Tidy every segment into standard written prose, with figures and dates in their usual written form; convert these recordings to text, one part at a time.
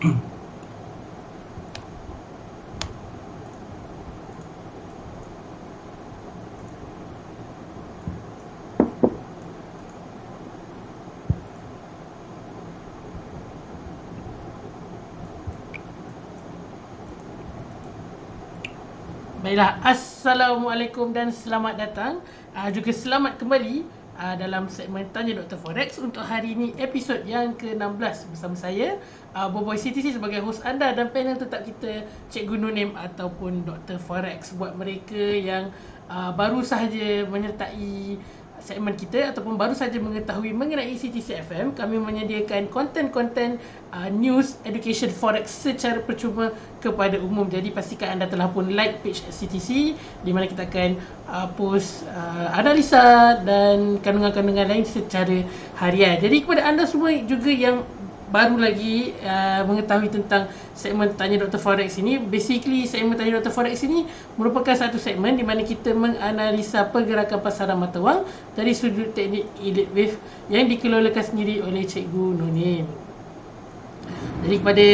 Baiklah, Assalamualaikum dan selamat datang juga selamat kembali dalam segmen Tanya Dr. Forex untuk hari ini episod yang ke-16 bersama saya Boboy CTC sebagai host anda dan panel tetap kita Cikgu Nunim ataupun Dr. Forex. Buat mereka yang baru sahaja menyertai segmen kita ataupun baru saja mengetahui mengenai CTC FM, kami menyediakan konten-konten news education forex secara percuma kepada umum. Jadi pastikan anda telah pun like page CTC di mana kita akan post analisa dan kandungan-kandungan lain secara harian. Jadi kepada anda semua juga yang baru lagi mengetahui tentang segmen Tanya Dr. Forex ini, basically segmen Tanya Dr. Forex ini merupakan satu segmen di mana kita menganalisa pergerakan pasaran mata wang dari sudut teknik yield wave yang dikelolakan sendiri oleh Cikgu Nunim. Jadi kepada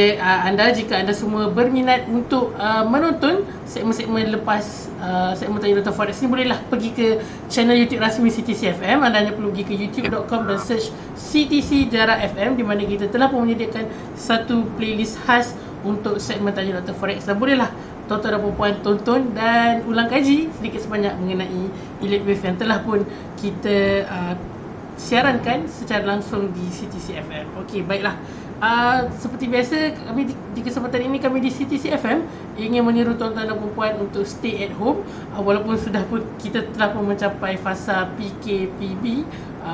anda, jika anda semua berminat untuk menonton segmen-segmen lepas segmen Tanya Dr. Forex ni, bolehlah pergi ke channel YouTube rasmi CTC FM. Anda hanya perlu pergi ke youtube.com dan search CTC Darah FM di mana kita telah pun menyediakan satu playlist khas untuk segmen Tanya Dr. Forex. Dan bolehlah tuan-tuan dan puan tonton dan ulang kaji sedikit sebanyak mengenai yield wave yang telah pun kita siarankan secara langsung di CTC FM. Okey, baiklah. Seperti biasa, kami di kesempatan ini kami di CTC FM ingin menyeru tuan-tuan dan puan untuk stay at home walaupun sudah pun kita telah pun mencapai fasa PKPB,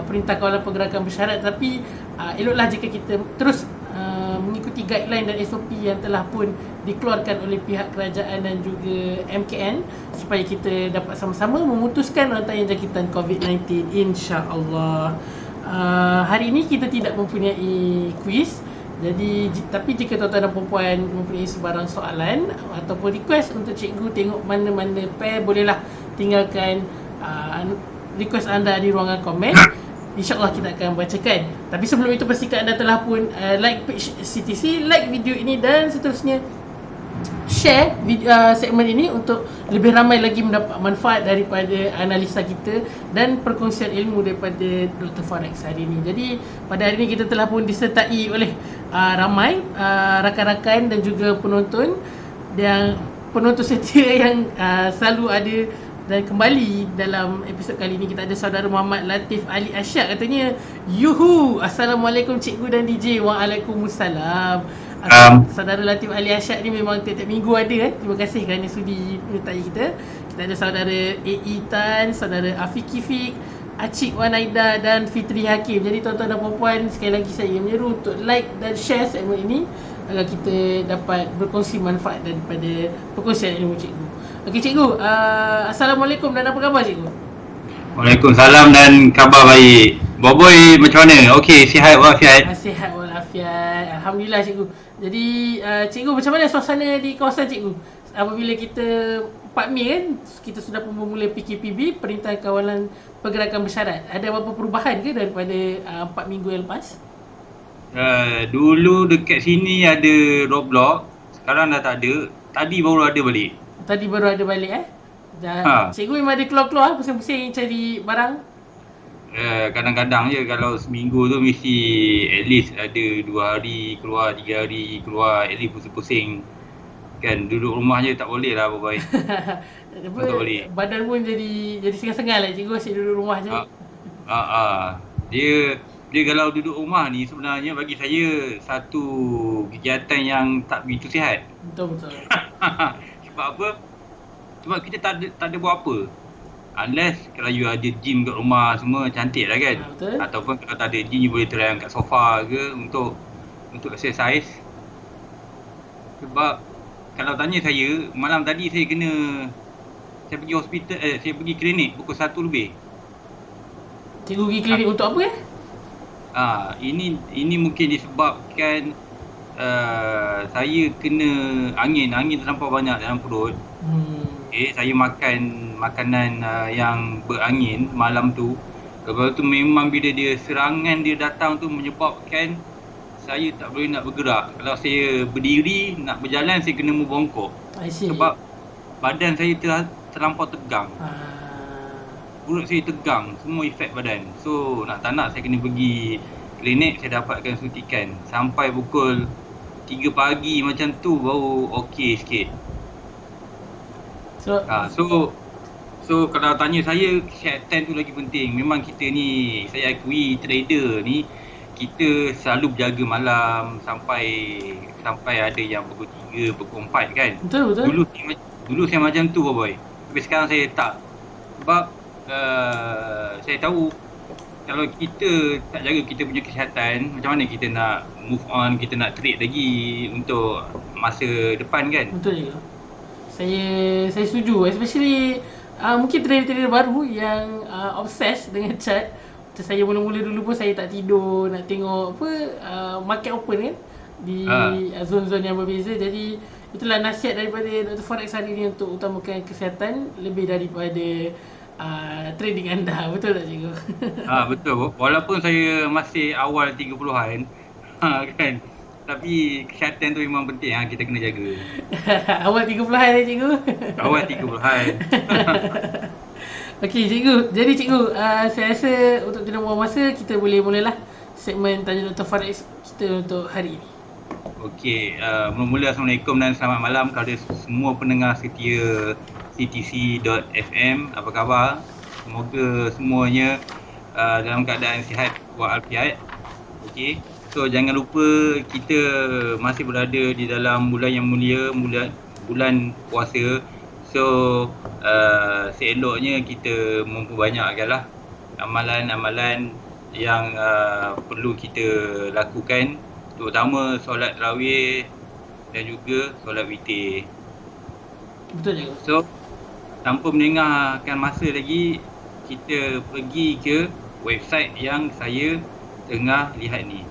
Perintah Kawalan Pergerakan Bersyarat, tapi eloklah jika kita terus mengikuti guideline dan SOP yang telah pun dikeluarkan oleh pihak kerajaan dan juga MKN supaya kita dapat sama-sama memutuskan rantai jangkitan COVID-19, insya-Allah. Hari ini kita tidak mempunyai quiz. Jadi tapi jika tuan-tuan dan puan mempunyai sebarang soalan ataupun request untuk cikgu tengok mana-mana pair, bolehlah tinggalkan request anda di ruangan komen. InsyaAllah kita akan bacakan. Tapi sebelum itu pastikan anda telah pun like page CTC, like video ini dan seterusnya share segmen ini untuk lebih ramai lagi mendapat manfaat daripada analisa kita dan perkongsian ilmu daripada Dr. Forex hari ini. Jadi pada hari ini kita telah pun disertai oleh ramai rakan-rakan dan juga penonton setia yang selalu ada dan kembali dalam episod kali ini. Kita ada saudara Muhammad Latif Ali Asyad, katanya yuhu, Assalamualaikum cikgu dan DJ. Waalaikumsalam. Saudara Latif Ali Asyad ni memang tiap-tiap minggu ada kan. Terima kasih kerana sudi menyertai kita. Kita ada saudara A.E. Tan, saudara Afiq Fik, Acik Wanaida dan Fitri Hakim. Jadi tuan-tuan dan puan-puan, sekali lagi saya menyeru untuk like dan share segmen ini agar kita dapat berkongsi manfaat daripada perkongsian ilmu cikgu. Okey cikgu, Assalamualaikum dan apa khabar cikgu? Waalaikumsalam dan khabar baik. Boboy macam mana? Okey, sihat walafiat. Sihat walafiat. Alhamdulillah cikgu. Jadi cikgu, macam mana suasana di kawasan cikgu? Apabila kita 4 Mei kan, kita sudah pun memulai PKPB, Perintah Kawalan Pergerakan Bersyarat. Ada apa-apa perubahan ke daripada 4 minggu yang lepas? Dulu dekat sini ada roadblock, sekarang dah tak ada. Tadi baru ada balik. Tadi baru ada balik Cikgu memang ada keluar-keluar pusing-pusing cari barang? Kadang-kadang je, kalau seminggu tu mesti at least ada 2 hari keluar, 3 hari keluar, at least pusing-pusing. Kan duduk rumah je tak boleh lah Boboy. Tak boleh. Badan pun jadi sengal-sengal lah cikgu asyik duduk rumah je. Dia kalau duduk rumah ni sebenarnya bagi saya satu kegiatan yang tak begitu sihat. Betul. Sebab apa? Sebab kita tak ada buat apa. Unless kalau you ada gym kat rumah semua, cantik lah kan. Betul. Ataupun kalau tak ada gym, you boleh terang kat sofa ke untuk exercise. Sebab kalau tanya saya, malam tadi saya pergi hospital, saya pergi klinik pukul 1 lebih. Cikgu pergi klinik untuk apa Ini mungkin disebabkan saya kena angin terlampau banyak dalam perut. Saya makan makanan yang berangin malam tu. Lepas tu memang bila dia serangan dia datang tu menyebabkan saya tak boleh nak bergerak. Kalau saya berdiri, nak berjalan saya kena membongkok. I see. Sebab badan saya terlampau tegang. Perut saya tegang, semua efek badan. So nak tak nak saya kena pergi klinik, saya dapatkan suntikan. Sampai pukul 3 pagi macam tu baru okey sikit. So kalau tanya saya, kesihatan tu lagi penting. Memang kita ni, saya akui trader ni, kita selalu berjaga malam sampai ada yang pukul 3, pukul 4 kan. Betul. Dulu saya macam tu boy. Tapi sekarang saya tak. Sebab saya tahu kalau kita tak jaga kita punya kesihatan, macam mana kita nak move on, kita nak trade lagi untuk masa depan kan. Betul je. Saya setuju, especially mungkin trader-trader baru yang obsessed dengan chart. Macam saya mula-mula dulu pun saya tak tidur nak tengok market open kan di zon-zon yang berbeza. Jadi itulah nasihat daripada Dr. Forex hari ni untuk utamakan kesihatan lebih daripada trading anda. Betul tak cikgu? Betul. Walaupun saya masih awal 30-an kan, tapi kesihatan tu memang penting, kita kena jaga. Awal 30-an cikgu? Awal 30-an. Okey cikgu, jadi cikgu saya rasa untuk tidak buang masa, kita boleh mulalah segmen Tanya Dr. Forex kita untuk hari ini. Okey, mula-mula Assalamualaikum dan selamat malam kepada semua pendengar setia CTC.FM. Apa khabar? Semoga semuanya dalam keadaan sihat walafiat. Okey. So jangan lupa kita masih berada di dalam bulan yang mulia, bulan puasa. So seeloknya kita memperbanyakkanlah amalan-amalan yang perlu kita lakukan, terutama solat tarawih dan juga solat witir. Betul je. So tanpa menengahkan masa lagi, kita pergi ke website yang saya tengah lihat ni.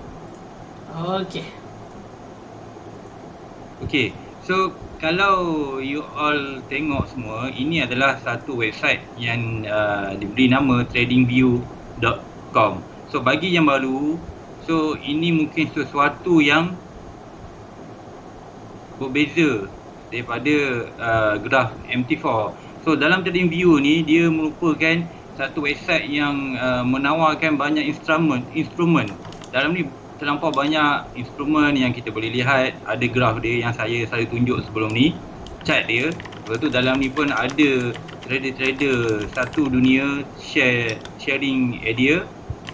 Okey. So kalau you all tengok semua, ini adalah satu website yang diberi nama tradingview.com. So bagi yang baru, so ini mungkin sesuatu yang berbeza daripada graf MT4. So dalam TradingView ni, dia merupakan satu website yang menawarkan banyak instrumen. Dalam ni terlampau banyak instrumen yang kita boleh lihat. Ada graf dia yang saya selalu tunjuk sebelum ni, chart dia. Lepas tu dalam ni pun ada trader-trader satu dunia sharing idea.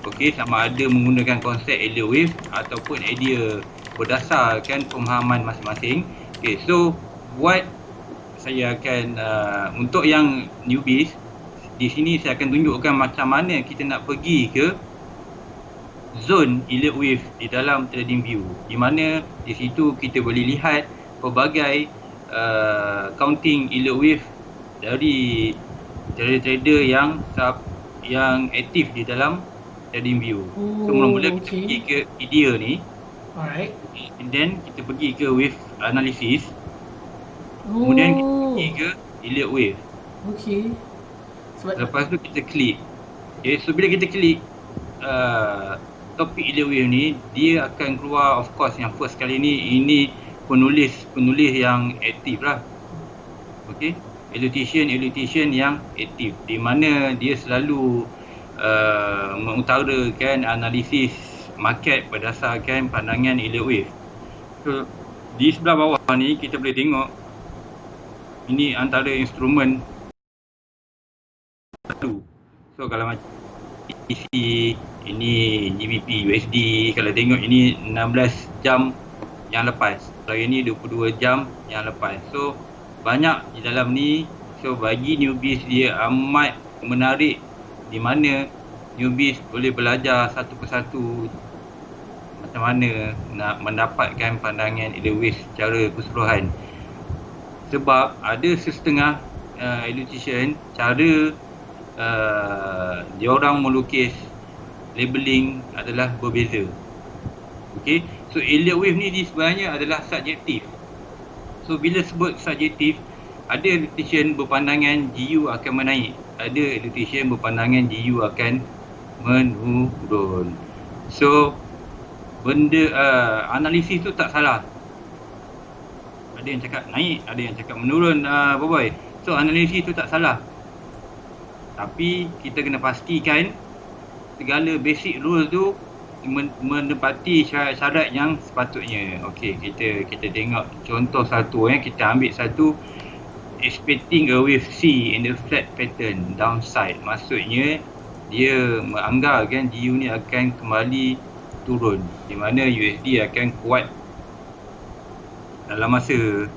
Okey, sama ada menggunakan konsep Elliott Wave ataupun idea berdasarkan pemahaman masing-masing. Okey, so buat saya akan untuk yang newbies, di sini saya akan tunjukkan macam mana kita nak pergi ke zone Elliott Wave di dalam TradingView, di mana di situ kita boleh lihat pelbagai counting Elliott Wave dari trader-trader yang aktif di dalam TradingView. So mula-mula kita pergi ke idea ni. Alright. And then kita pergi ke wave analysis. Kemudian kita pergi ke Elliott Wave. Lepas tu kita klik. Okay, so bila kita klik topik Elliott Wave ni, dia akan keluar, of course yang first kali ni, ini penulis yang aktif lah. Okay, Elliottian yang aktif, di mana dia selalu mengutarakan analisis market berdasarkan pandangan Elliott Wave. So di sebelah bawah ni kita boleh tengok, ini antara instrumen satu. So kalau macam EC, ini GBP USD, kalau tengok ini 16 jam yang lepas, kalau ini 22 jam yang lepas. So banyak di dalam ni. So bagi newbies dia amat menarik, di mana newbies boleh belajar satu persatu macam mana nak mendapatkan pandangan Elliott Wave secara keseluruhan. Sebab ada setengah Elliottian cara diorang melukis labeling adalah berbeza. Okey, so Elliott Wave ni sebenarnya adalah subjektif. So bila sebut subjektif, ada Elliottian berpandangan GU akan menaik, ada Elliottian berpandangan GU akan menurun. So benda analisis tu tak salah. Ada yang cakap naik, ada yang cakap menurun, Boboiboy. So analisis tu tak salah. Tapi kita kena pastikan segala basic rule tu menepati syarat-syarat yang sepatutnya. Okey, kita tengok contoh satu, kita ambil satu, expecting a wave C in the flat pattern downside. Maksudnya dia menganggarkan GU ni akan kembali turun, di mana USD akan kuat dalam masa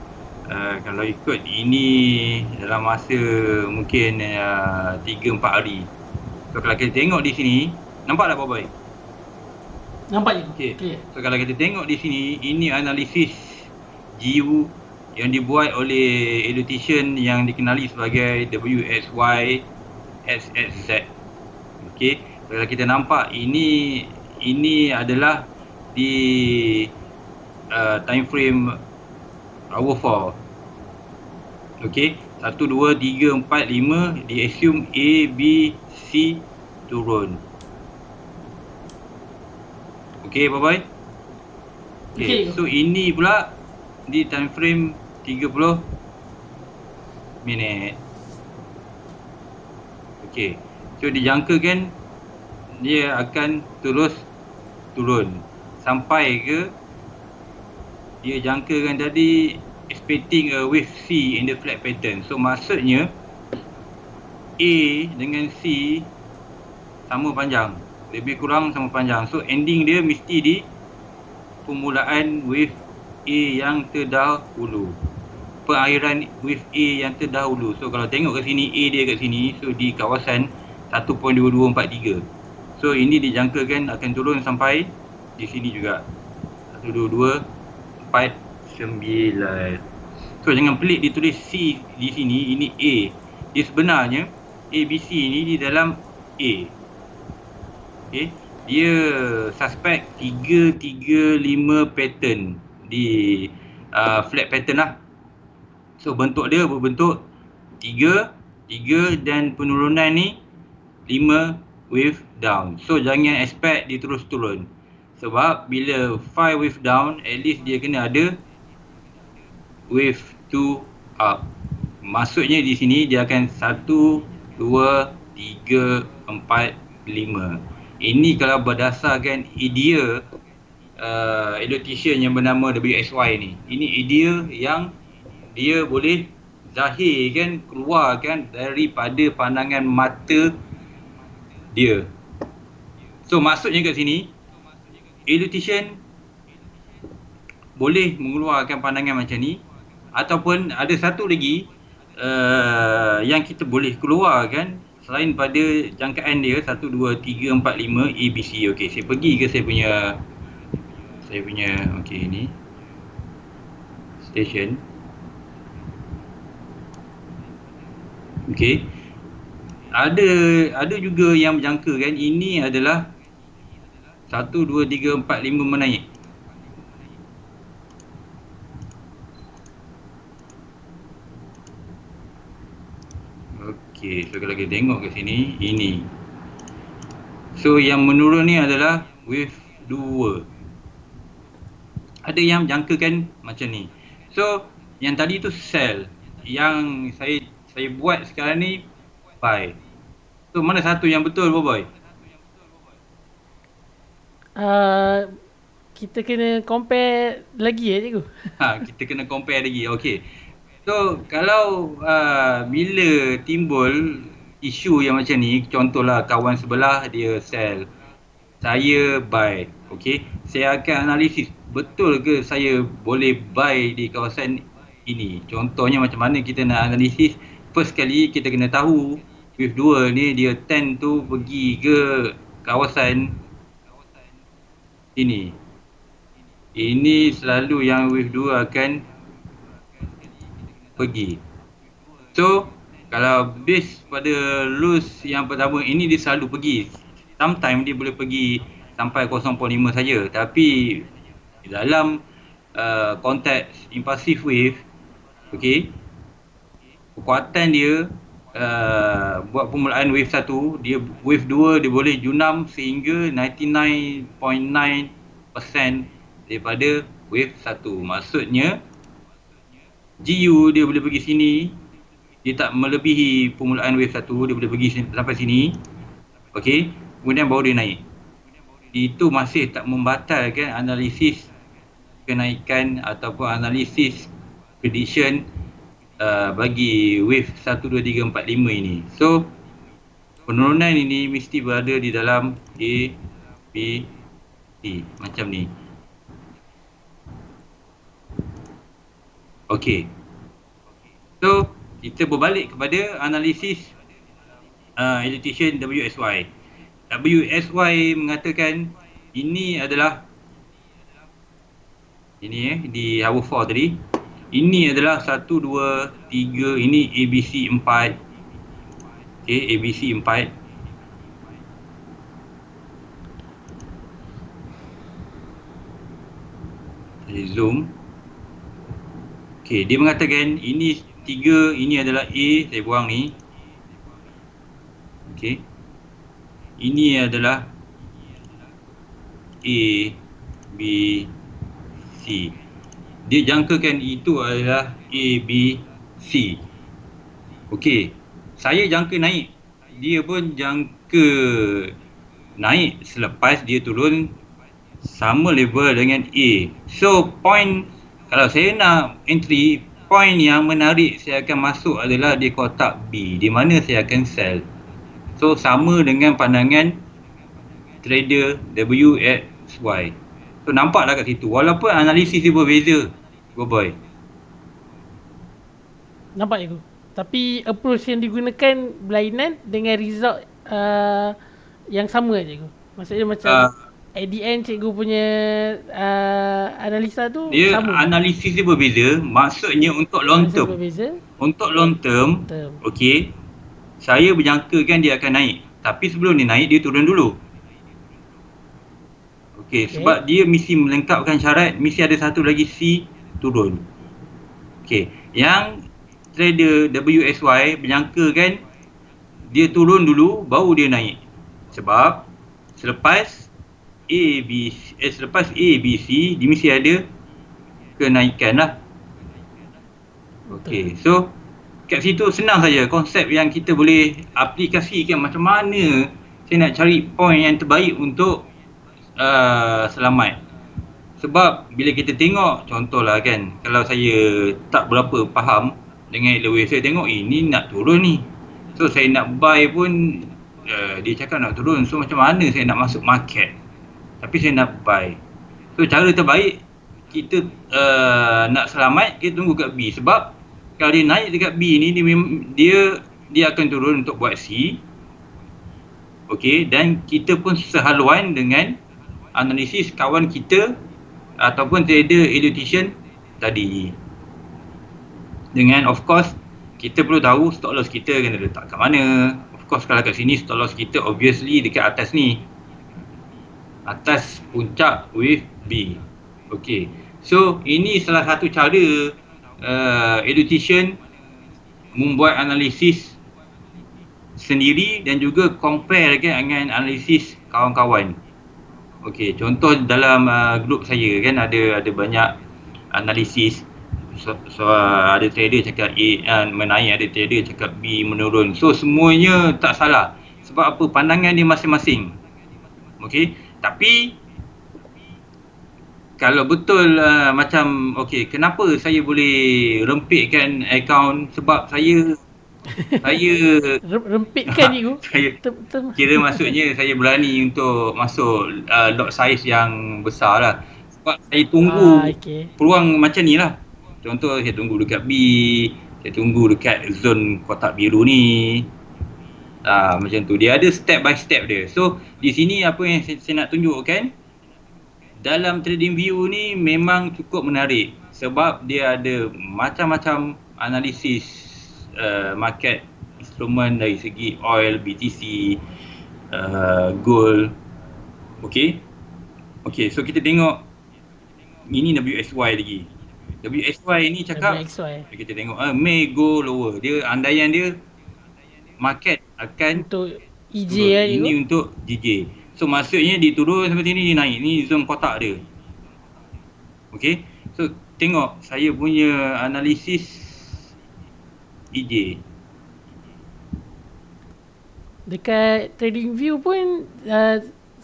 kalau ikut ini dalam masa mungkin 3-4 hari. So kalau kita tengok di sini, nampak tak Boboiboy? Nampak je. Okay. So kalau kita tengok di sini, ini analisis GU yang dibuat oleh elutition yang dikenali sebagai WXY SXZ. Okey, so kalau kita nampak ini adalah di time frame hour 4. Okey, 1 2 3 4 5 di assume A B C turun. Okey, Boboiboy. Okey, so ini pula di time frame 30 minit. Okey, so dijangkakan dia akan terus turun sampai ke, dia jangkakan tadi expecting a wave C in the flat pattern. So maksudnya A dengan C sama panjang, lebih kurang sama panjang. So ending dia mesti di permulaan wave A yang terdahulu, perakhiran wave A yang terdahulu. So kalau tengok ke sini, A dia kat sini, so di kawasan 1.2243. So ini dijangkakan akan turun sampai di sini juga 12249. So jangan pelik ditulis C di sini, ini A. Dia sebenarnya ABC ni di dalam A. Okay, dia suspect 335 pattern di flat pattern lah. So bentuk dia berbentuk 3 dan penurunan ni 5 wave down. So jangan expect dia terus turun, sebab bila 5 wave down, at least dia kena ada wave 2 up. Maksudnya di sini dia akan 1 2 3 4 5. Ini kalau berdasarkan idea elutition yang bernama WXY ni. Ini idea yang dia boleh zahirkan, keluarkan daripada pandangan mata dia. So maksudnya kat sini, elutition boleh mengeluarkan pandangan macam ni, ataupun ada satu lagi yang kita boleh keluarkan selain pada jangkaan dia 1 2 3 4 5 ABC. Okey, saya pergi ke saya punya okey, ni station. Okey, ada juga yang menjangkakan ini adalah 1 2 3 4 5 menaik. Okey, so kalau kita tengok ke sini, ini. So yang menurun ni adalah wave 2. Ada yang jangkakan macam ni. So yang tadi tu sell, yang saya buat sekarang ni buy. So mana satu yang betul, Boboiboy? Kita kena compare lagi cikgu. Kita kena compare lagi. Okey. So kalau bila timbul isu yang macam ni, contohlah kawan sebelah dia sell, saya buy. Okey, saya akan analisis betul ke saya boleh buy di kawasan ini. Contohnya macam mana kita nak analisis? First kali kita kena tahu wave 2 ni dia tend tu pergi ke kawasan ini. Ini selalu yang wave 2 akan pergi. So kalau base pada rules yang pertama, ini dia selalu pergi. Sometimes dia boleh pergi sampai 0.5 saja, tapi dalam konteks impulsive wave, okey, kekuatan dia buat permulaan wave 1, dia wave 2 dia boleh junam sehingga 99.9 daripada wave 1. Maksudnya GU dia boleh pergi sini, dia tak melebihi permulaan wave 1, dia boleh pergi sampai sini. Okey, kemudian baru dia naik. Itu masih tak membatalkan analisis kenaikan ataupun analisis prediction bagi wave 1, 2, 3, 4, 5 ini. So penurunan ini mesti berada di dalam A, B, C macam ni. Okey. So kita berbalik kepada analisis elevation WSY. WSY mengatakan ini adalah di hour 4 tadi. Ini adalah 1, 2, 3, ini ABC 4. Okay, ABC 4. Saya zoom. Okay, dia mengatakan ini 3, ini adalah A, saya buang ni. Okay. Ini adalah A, B, C. Dia jangkakan itu adalah A, B, C. Okey. Saya jangka naik. Dia pun jangka naik selepas dia turun sama level dengan A. So point, kalau saya nak entry, point yang menarik saya akan masuk adalah di kotak B, di mana saya akan sell. So sama dengan pandangan trader WSY. So nampaklah kat situ, walaupun analisis dia berbeza, boy. Nampak je. Tapi approach yang digunakan berlainan dengan result yang sama je. Maksudnya macam at the end cikgu punya analisa tu dia sama. Analisis dia berbeza. Maksudnya untuk long term. Untuk long term. Okey. Saya berjangkakan dia akan naik. Tapi sebelum dia naik, dia turun dulu. Okey, sebab dia mesti melengkapkan syarat, mesti ada satu lagi C turun. Okey, yang trader WSY berjangkakan dia turun dulu baru dia naik. Sebab selepas A, B, C, dia mesti ada kenaikan lah. Okey, so kat situ senang saja konsep yang kita boleh aplikasikan macam mana saya nak cari point yang terbaik untuk selamat. Sebab bila kita tengok, contohlah kan, kalau saya tak berapa faham dengan LOA, saya tengok ini nak turun ni, so saya nak buy pun dia cakap nak turun, so macam mana saya nak masuk market tapi saya nak buy. So cara terbaik kita nak selamat, kita tunggu kat B. Sebab kalau dia naik dekat B ni, dia akan turun untuk buat C. Okey, dan kita pun sehaluan dengan analisis kawan kita ataupun trader elevation tadi. Dengan of course kita perlu tahu stop loss kita kena letak kat mana. Of course kalau kat sini stop loss kita obviously dekat atas ni. Atas puncak wave B. Okey. So ini salah satu cara elevation membuat analisis sendiri dan juga compare dengan analisis kawan-kawan. Okey, contoh dalam grup saya kan ada banyak analisis. So ada trader cakap A menaik, ada trader cakap B menurun. So semuanya tak salah. Sebab apa? Pandangan dia masing-masing. Okey, tapi kalau betul macam okey, kenapa saya boleh rempitkan akaun? Sebab saya rempitkan ni saya kira maksudnya saya berani untuk masuk lot size yang besar lah. Sebab saya tunggu peluang macam ni lah. Contoh saya tunggu dekat B, saya tunggu dekat zone kotak biru ni. Macam tu, dia ada step by step dia. So di sini apa yang saya nak tunjukkan, dalam trading view ni memang cukup menarik sebab dia ada macam-macam analisis market instrument dari segi oil, BTC, gold. Okey, so kita tengok ini WSY lagi. WSY ni cakap kita tengok may go lower. Dia andaian dia market akan untuk EJ ini untuk DJ. So maksudnya dia turun sampai sini, dia naik. Ni zone kotak dia. Okay. So tengok saya punya analisis EJ. Dekat TradingView pun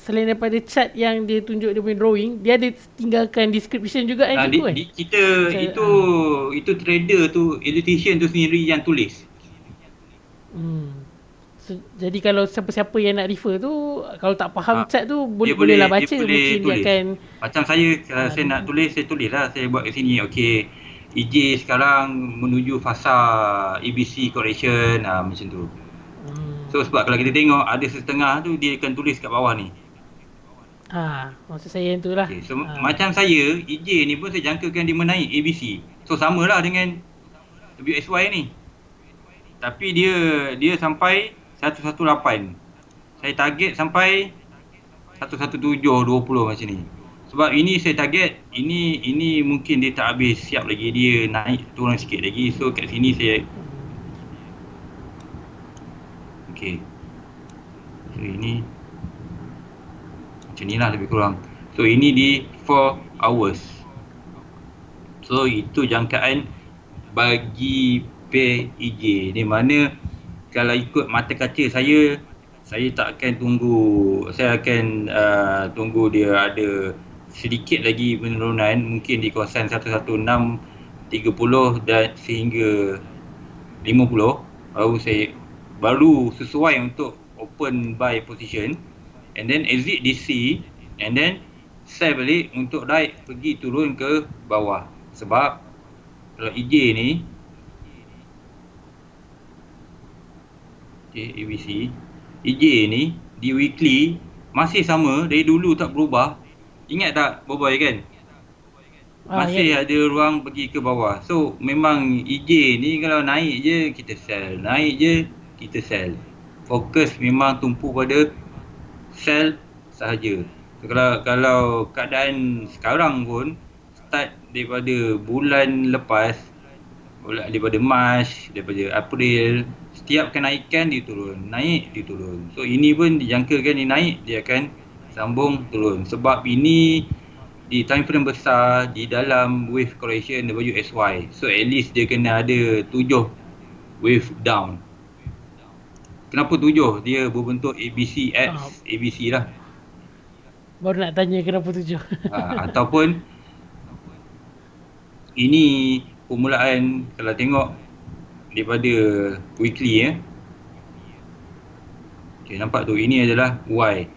selain daripada chart yang dia tunjuk dia punya drawing, dia ada tinggalkan description juga kan cikgu kan? Kita Macam, itu trader tu, electrician tu sendiri yang tulis. So, jadi kalau siapa-siapa yang nak refer tu, kalau tak faham chart tu Dia bolehlah baca, boleh mungkin tulis. dia akan Macam saya saya nak tulis, saya tulis lah. Saya buat kat sini. Okay, EJ sekarang menuju fasa ABC correction, macam tu. So sebab kalau kita tengok ada setengah tu dia akan tulis kat bawah ni. maksud saya yang tu lah. Okay, so macam saya, EJ ni pun saya jangkakan dia menaik ABC. So samalah dengan WSY ni. Tapi dia sampai 118. Saya target sampai 117.20 macam ni. Sebab ini saya target, ini mungkin dia tak habis siap lagi, dia naik turun sikit lagi. So kat sini saya okey. So ini macam ni lah lebih kurang. So ini di 4 hours. So itu jangkaan bagi pair EJ. Di mana kalau ikut mata kaca saya tak akan tunggu, saya akan tunggu dia ada sedikit lagi penurunan, mungkin di kawasan 116.30 dan sehingga 50 baru sesuai untuk open buy position, and then exit DC, and then sell balik untuk naik pergi turun ke bawah. Sebab kalau EJ ni ABC, EJ ni di weekly masih sama dari dulu, tak berubah. Ingat tak Boboy kan? Masih ada ruang pergi ke bawah. So memang EJ ni kalau naik je kita sell, naik je kita sell. Fokus memang tumpu pada sell sahaja. So, kalau keadaan sekarang pun start daripada bulan lepas, daripada Mac, daripada April, setiap kenaikan dia turun, naik dia turun. So ini pun dijangkakan dia naik, dia akan sambung turun. Sebab ini di time frame besar di dalam wave correction WSY. So at least dia kena ada 7 wave down. Kenapa 7? Dia berbentuk ABC X ABC lah. Baru nak tanya kenapa 7. Ataupun ini permulaan, kalau tengok daripada weekly okay, nampak tu, ini adalah Y.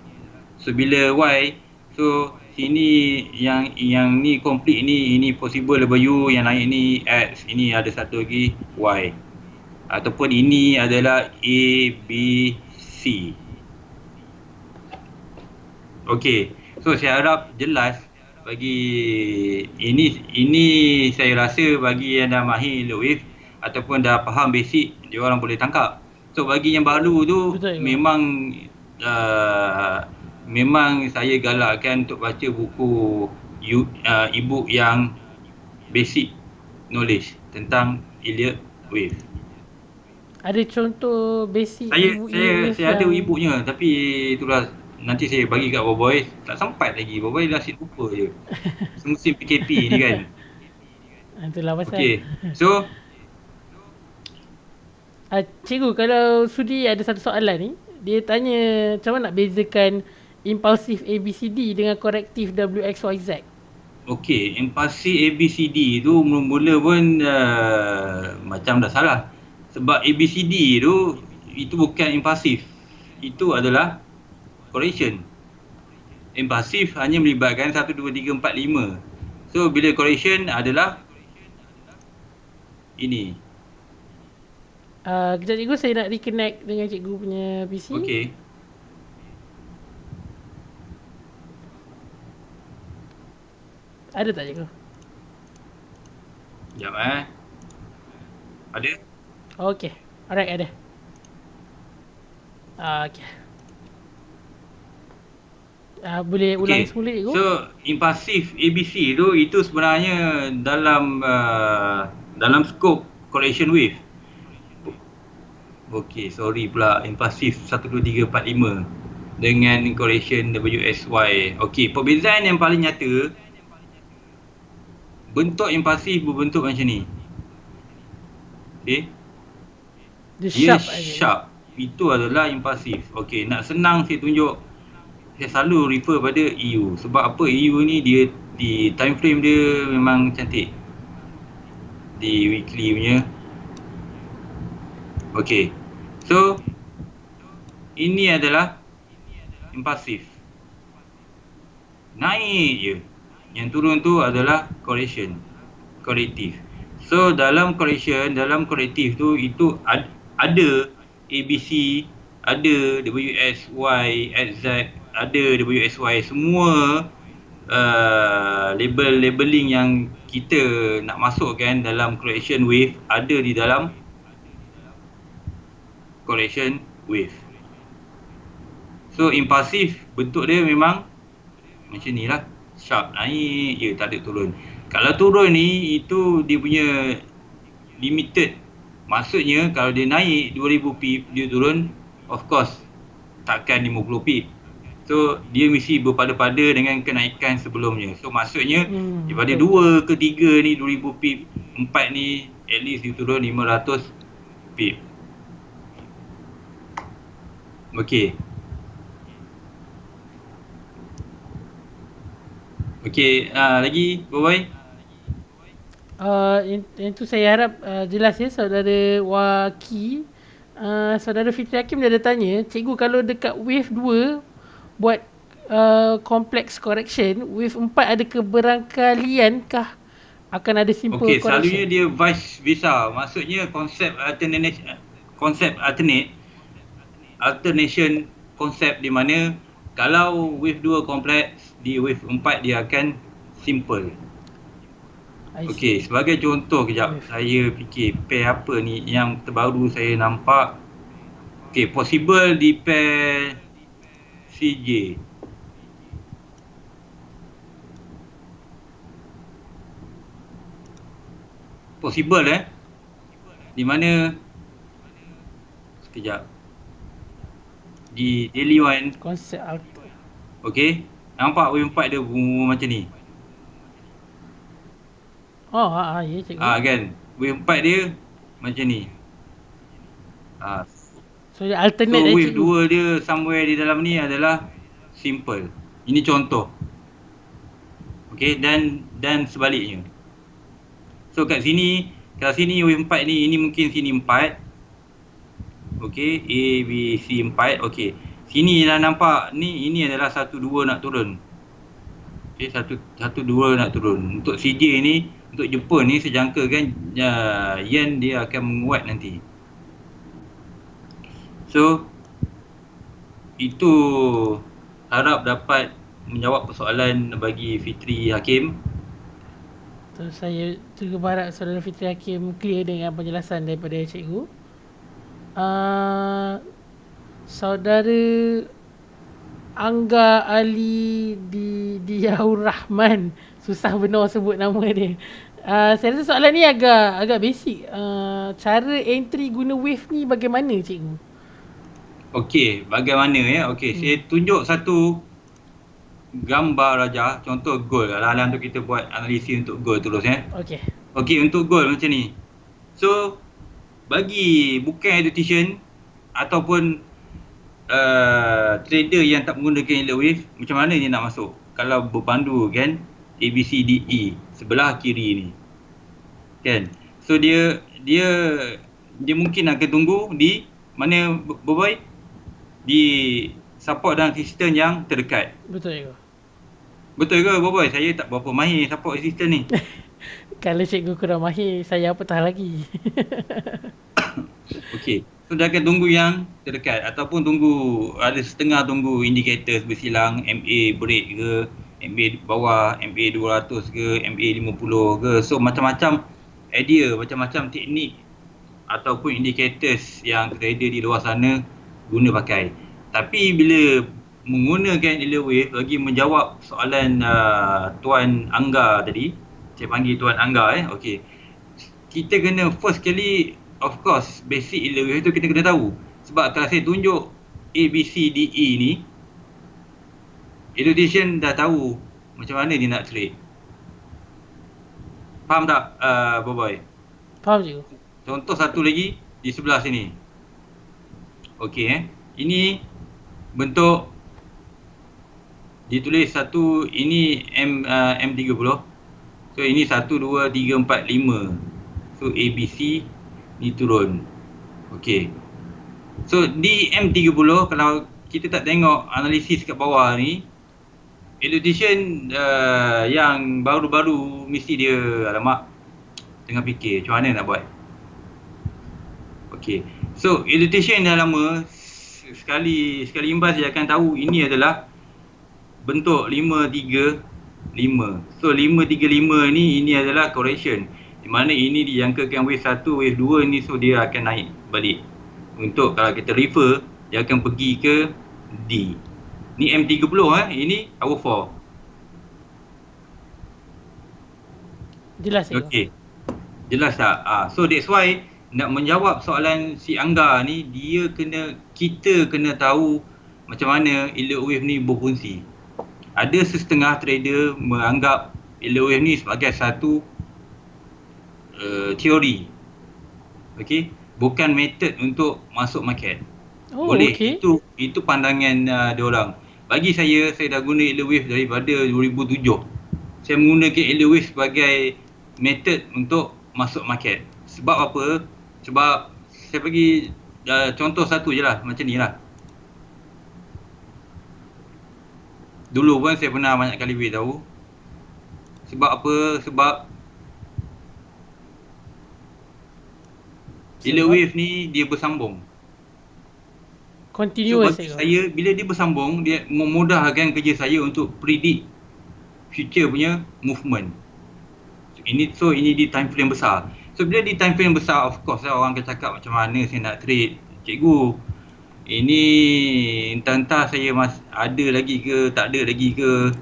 So bila Y, so sini yang ni complete ni, ini possible W, yang naik ni X, ini ada satu lagi Y. Ataupun ini adalah A, B, C. Okey, so saya harap jelas bagi ini saya rasa bagi yang dah mahir low wave ataupun dah faham basic, dia orang boleh tangkap. So bagi yang baru tu, memang saya galakkan untuk baca buku e-book yang basic knowledge tentang Elliott Wave. Ada contoh basic saya ada e-booknya, tapi itulah nanti saya bagi kat Boboy. Tak sempat lagi, Boboy dah asyik lupa je. Semusim PKP ni kan. Itulah pasal. Okay, so cikgu, kalau sudi ada satu soalan ni. Dia tanya macam mana nak bezakan impulsif ABCD dengan korektif WXYZ. Okay, impulsif ABCD tu mula-mula pun macam dah salah. Sebab ABCD tu, itu bukan impulsif. Itu adalah correction. Impulsif hanya melibatkan 1, 2, 3, 4, 5. So bila correction adalah ini. Kejap cikgu, saya nak reconnect dengan cikgu punya PC. Okey. Ada tak cikgu? Sekejap Ada? Okey. Alright, ada. Okey. Boleh ulang semula cikgu? So impulsif ABC tu, itu sebenarnya dalam skop correction wave. Okey, sorry pula, impulsif 1, 2, 3, 4, 5 dengan correction WSY. Okey, perbezaan yang paling nyata bentuk impulsif berbentuk macam ni. Okay. Dia Dia sharp aja. sharp. Itu adalah impulsif. Okay, nak senang saya tunjuk. Saya selalu refer pada EU. Sebab apa? EU ni dia di time frame dia memang cantik. Di weekly punya. Okay. So, ini adalah impulsif. Naik je. Yang turun tu adalah correction. Corrective. So, dalam correction, dalam corrective tu, itu ada ABC, ada WSY, XZ, ada WSY. Semua labeling yang kita nak masukkan dalam correction wave ada di dalam correction wave. So impulsif bentuk dia memang macam ni lah, sharp, naik je, tak ada turun. Kalau turun ni itu dia punya limited. Maksudnya kalau dia naik 2000 pip, dia turun of course takkan 50 pip. So dia mesti berpada-pada dengan kenaikan sebelumnya. So maksudnya daripada 2 ke 3 ni 2000 pip, 4 ni at least dia turun 500 pip. Okey. Okey, lagi Boy. Itu saya harap jelas ya saudara Waki. Saudara Fitri Hakim dia ada tanya, cikgu kalau dekat wave 2 buat complex correction, wave 4 ada keberangkalian kah akan ada simple correction? correction? Selalunya dia vice versa. Maksudnya konsep alternation konsep di mana kalau wave 2 complex, di wave 4 dia akan simple. Okey, sebagai contoh kejap, saya fikir pair apa ni yang terbaru saya nampak. Okey, possible di pair CJ. Possible di mana sekejap di daily one Konsep alter. okey, nampak wave 4 dia macam ni. Oh, ya cikgu. Kan, wave 4 dia macam ni. So dia alternate so wave cikgu. 2 dia somewhere di dalam ni adalah simple. Ini contoh. Okey, dan sebaliknya. So kat sini, kat sini wave 4 ni, ini mungkin sini 4. Okey, A, B, C 4. Okey. Sini dah nampak ni, ini adalah 1 2 nak turun. Okey, 1 2 nak turun. Untuk CJ ni, untuk Jepun ni sejangkakan yen dia akan menguat nanti. So itu harap dapat menjawab persoalan bagi Fitri Hakim. So saya juga berharap saudara Fitri Hakim clear dengan penjelasan daripada cikgu. Saudara Angga Ali Diyaur Rahman, susah benar sebut nama dia. Saya rasa soalan ni agak basic. Cara entry guna wave ni bagaimana cikgu? Okey, bagaimana ya? Okey, saya tunjuk satu gambar raja, contoh gold. Alang-alang tu kita buat analisis untuk gold terus Okey. Okey, untuk gold macam ni. So bagi bukan education ataupun trader yang tak menggunakan yellow wave, macam mana dia nak masuk? Kalau berpandu kan ABCDE sebelah kiri ni. Kan? So dia mungkin akan tunggu di mana Boy? Di support dan resistance yang terdekat. Betul cikgu. Betul ke Boy? Saya tak berapa mahir support resistance ni. Kalau cikgu kurang mahir, saya apatah lagi. Okey. So dia akan tunggu yang terdekat ataupun tunggu, ada setengah tunggu indikator bersilang, MA break ke, MA bawah, MA 200 ke, MA 50 ke. So macam-macam idea, macam-macam teknik ataupun indicators yang trader di luar sana guna pakai. Tapi bila menggunakan yellow wave, bagi menjawab soalan Tuan Angga tadi, saya panggil Tuan Angga okey. Kita kena first kali, of course, basic yellow wave tu kita kena tahu. Sebab kalau saya tunjuk A, B, C, D, E ni, education dah tahu macam mana dia nak trade. Faham tak Boboiboy? Faham cikgu. Contoh satu lagi di sebelah sini. Okey ini bentuk ditulis satu, ini M30. So ini 1 2 3 4 5. So ABC ni turun. Okey. So di M30 kalau kita tak tengok analisis kat bawah ni, elutation yang baru-baru mesti dia alamak tengah fikir macam mana nak buat. Okey. So elutation dah lama, sekali imbas dia akan tahu ini adalah bentuk 535. So 535 ni ini adalah correction. Di mana ini dijangkakan wave 1, wave 2 ni, so dia akan naik balik. Untuk kalau kita refer, dia akan pergi ke D. Ni M30 ini hour 4. Jelas cikgu. Okey. Jelas tak? So that's why nak menjawab soalan si Angga ni, kita kena tahu macam mana elliott wave ni berfungsi. Ada setengah trader menganggap elliott wave ni sebagai satu teori. Okey, bukan method untuk masuk market. Boleh. Okay. Itu pandangan diorang. Bagi saya dah guna elliott wave daripada 2007. Saya menggunakan elliott wave sebagai method untuk masuk market. Sebab apa? Sebab saya bagi contoh satu je lah, macam ni lah. Dulu pun saya pernah banyak kali beritahu. Sebab apa? Sebab elliott wave ni dia bersambung. Continuous so, saya bila dia bersambung, dia memudahkan kerja saya untuk predict future punya movement. So ini di time frame besar. So bila di time frame besar, of course lah orang akan cakap macam mana saya nak trade. Cikgu, ini entah-entah saya ada lagi ke, tak ada lagi ke.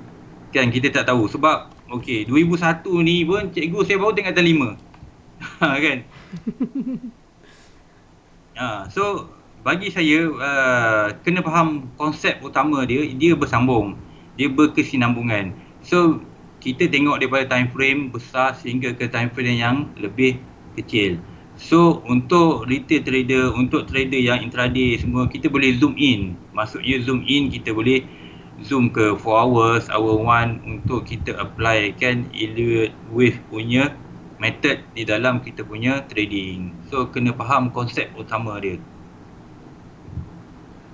Kan kita tak tahu. Sebab okey, 2001 ni pun cikgu saya baru tengok atas 5. Kan? So bagi saya kena faham konsep utama dia bersambung. Dia berkesinambungan. So kita tengok daripada time frame besar sehingga ke time frame yang lebih kecil. So untuk retail trader, untuk trader yang intraday semua, kita boleh zoom in. Maksudnya zoom in, kita boleh zoom ke 4 hours, hour 1 untuk kita apply kan elliott wave punya method di dalam kita punya trading. So kena faham konsep utama dia.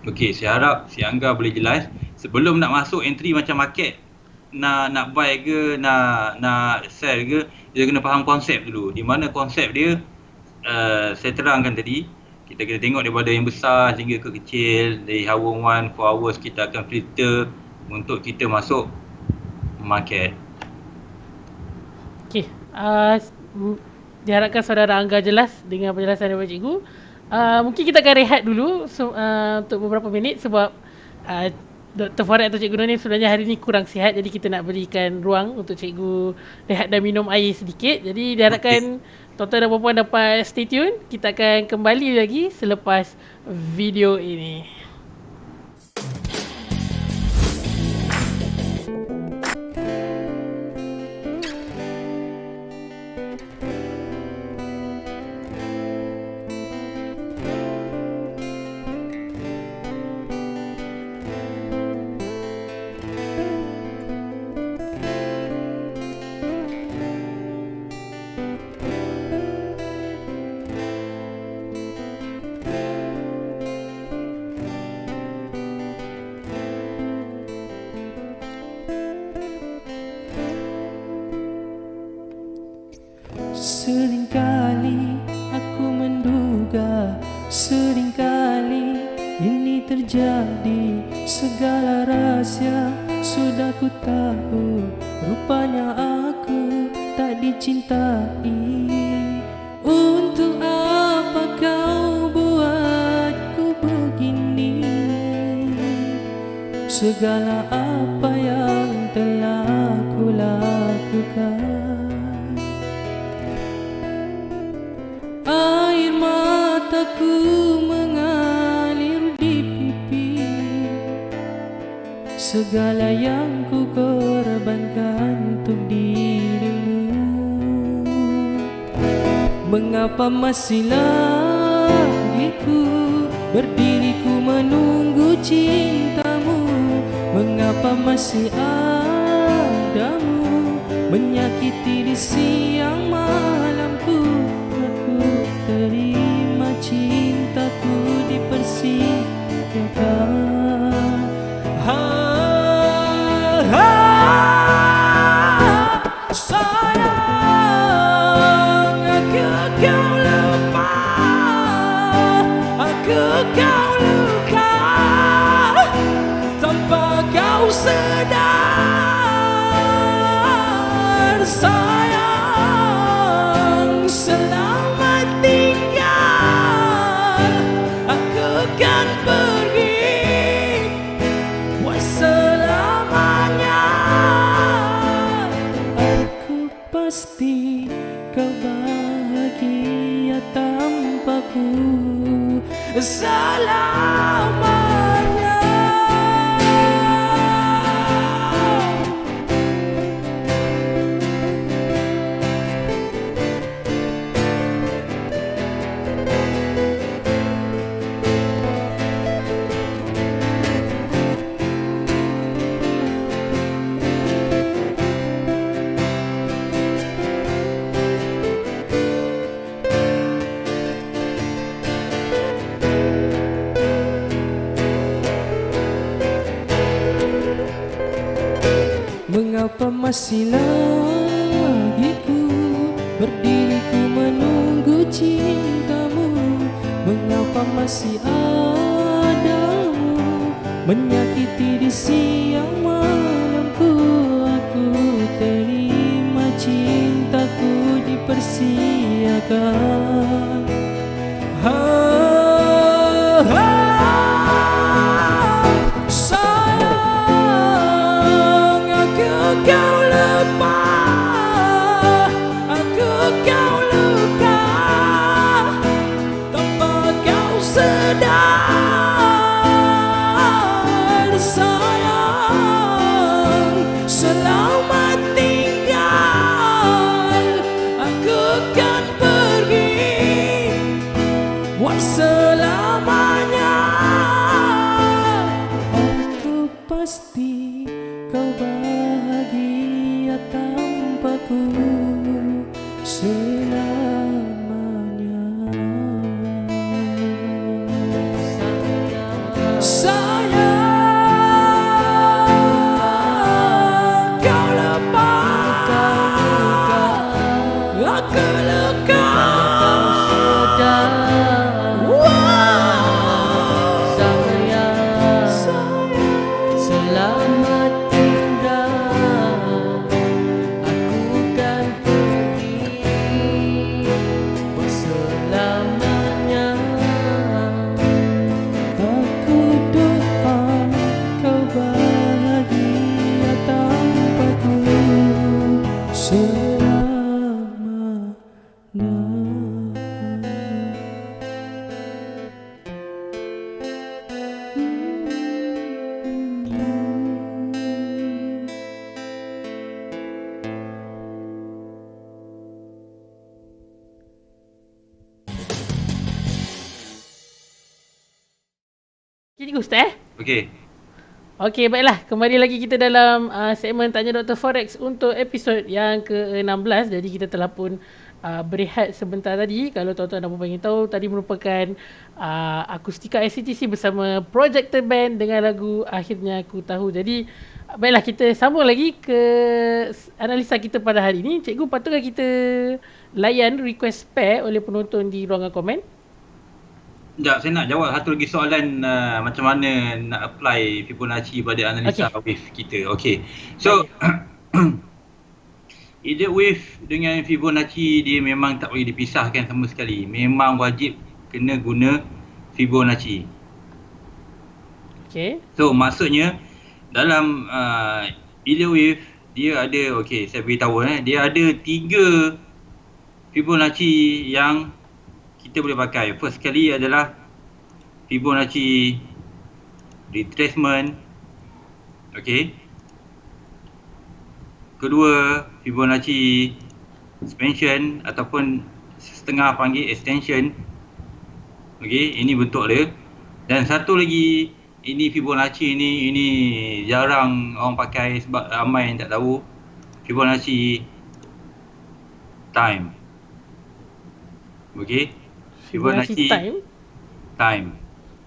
Okey, saya harap si Angga boleh jelas. Sebelum nak masuk entry macam market, nak buy ke, nak sell ke, dia kena faham konsep dulu. Di mana konsep dia saya terangkan tadi. Kita kena tengok daripada yang besar sehingga ke kecil. Dari hour 1, 4 hours kita akan filter untuk kita masuk market. Okey. Diharapkan saudara Angga jelas dengan penjelasan daripada cikgu. Mungkin kita akan rehat dulu untuk beberapa minit sebab Dr. Forex atau Cikgu Nur ni sebenarnya hari ni kurang sihat, jadi kita nak berikan ruang untuk cikgu rehat dan minum air sedikit. Jadi diharapkan tuan-tuan dan puan-puan dapat stay tune. Kita akan kembali lagi selepas video ini. Seringkali aku menduga, seringkali ini terjadi. Segala rahasia sudah ku tahu, rupanya aku tak dicintai. Untuk apa kau buatku begini? Segala apa yang telah ku lakukan, air mataku mengalir di pipi. Segala yang ku korbankan untuk dirimu, Mengapa masih lagi ku berdiri ku menunggu cintamu? Mengapa masih adamu menyakiti di siang malamku? Aku terima cintaku dipersiapkan. Sayang, aku kau lupa, aku kau luka tanpa kau sedar. Sayang, selamat tinggal, aku kan pergi buat selamanya. Aku pasti kau bahagia tanpaku selamanya. Mengapa masih lagi ku berdiri ku menunggu cintamu? Mengapa masih adamu menyakiti di siang malamku? Aku terima cintaku dipersiakan. Sayang, aku kau lupa, aku kau luka tanpa kau sedar. Sayang, selamat tinggal, aku kan pergi buat selamanya. Aku pasti kau bahagia tanpaku selamanya. Sayang, kau lupa, aku luka. Selamat tinggal, aku kan pergi buat selamanya. Aku doa kau bahagia tanpaku Cikgu Ustaz. Okey. Okey, baiklah. Kembali lagi kita dalam segmen Tanya Dr. Forex untuk episod yang ke-16. Jadi kita telah pun berehat sebentar tadi. Kalau tuan-tuan dan puan ingin tahu, tadi merupakan Akustika ICTC bersama Projector Band dengan lagu Akhirnya Aku Tahu. Jadi baiklah, kita sambung lagi ke analisa kita pada hari ini. Cikgu, patutkah kita layan request pair oleh penonton di ruangan komen? Sekejap, saya nak jawab satu lagi soalan macam mana nak apply Fibonacci pada analisa wave kita. Okey. So, Elliott wave dengan Fibonacci dia memang tak boleh dipisahkan sama sekali. Memang wajib kena guna Fibonacci. Okey. So, maksudnya dalam Elliott wave dia ada, okey, saya beritahu dia ada 3 Fibonacci yang kita boleh pakai. First sekali adalah Fibonacci retracement. Okey. Kedua, Fibonacci expansion ataupun setengah panggil extension. Okey, ini bentuk dia. Dan satu lagi, ini Fibonacci ini jarang orang pakai sebab ramai yang tak tahu. Fibonacci time. Okey. Fibonacci time.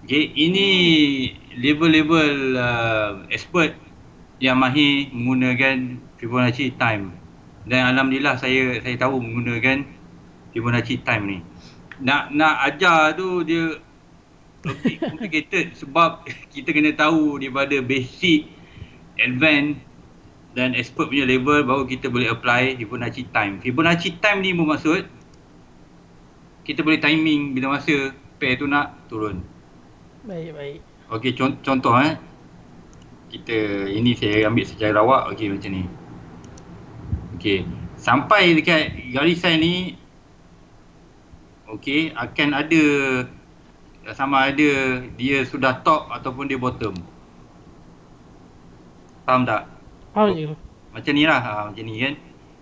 Okey, ini label-label expert yang mahir menggunakan Fibonacci time. Dan alhamdulillah saya tahu menggunakan Fibonacci time ni. Nak ajar tu dia a bit complicated sebab kita kena tahu daripada basic, advanced dan expert punya level baru kita boleh apply Fibonacci time. Fibonacci time ni bermaksud kita boleh timing bila masa pair tu nak turun. Baik. Okey, contoh kita ini saya ambil secara rawak. Okey, macam ni. Okey, sampai dekat garisan ni okey, akan ada sama ada dia sudah top ataupun dia bottom. Faham tak? Faham je. Macam ni lah, macam ni kan.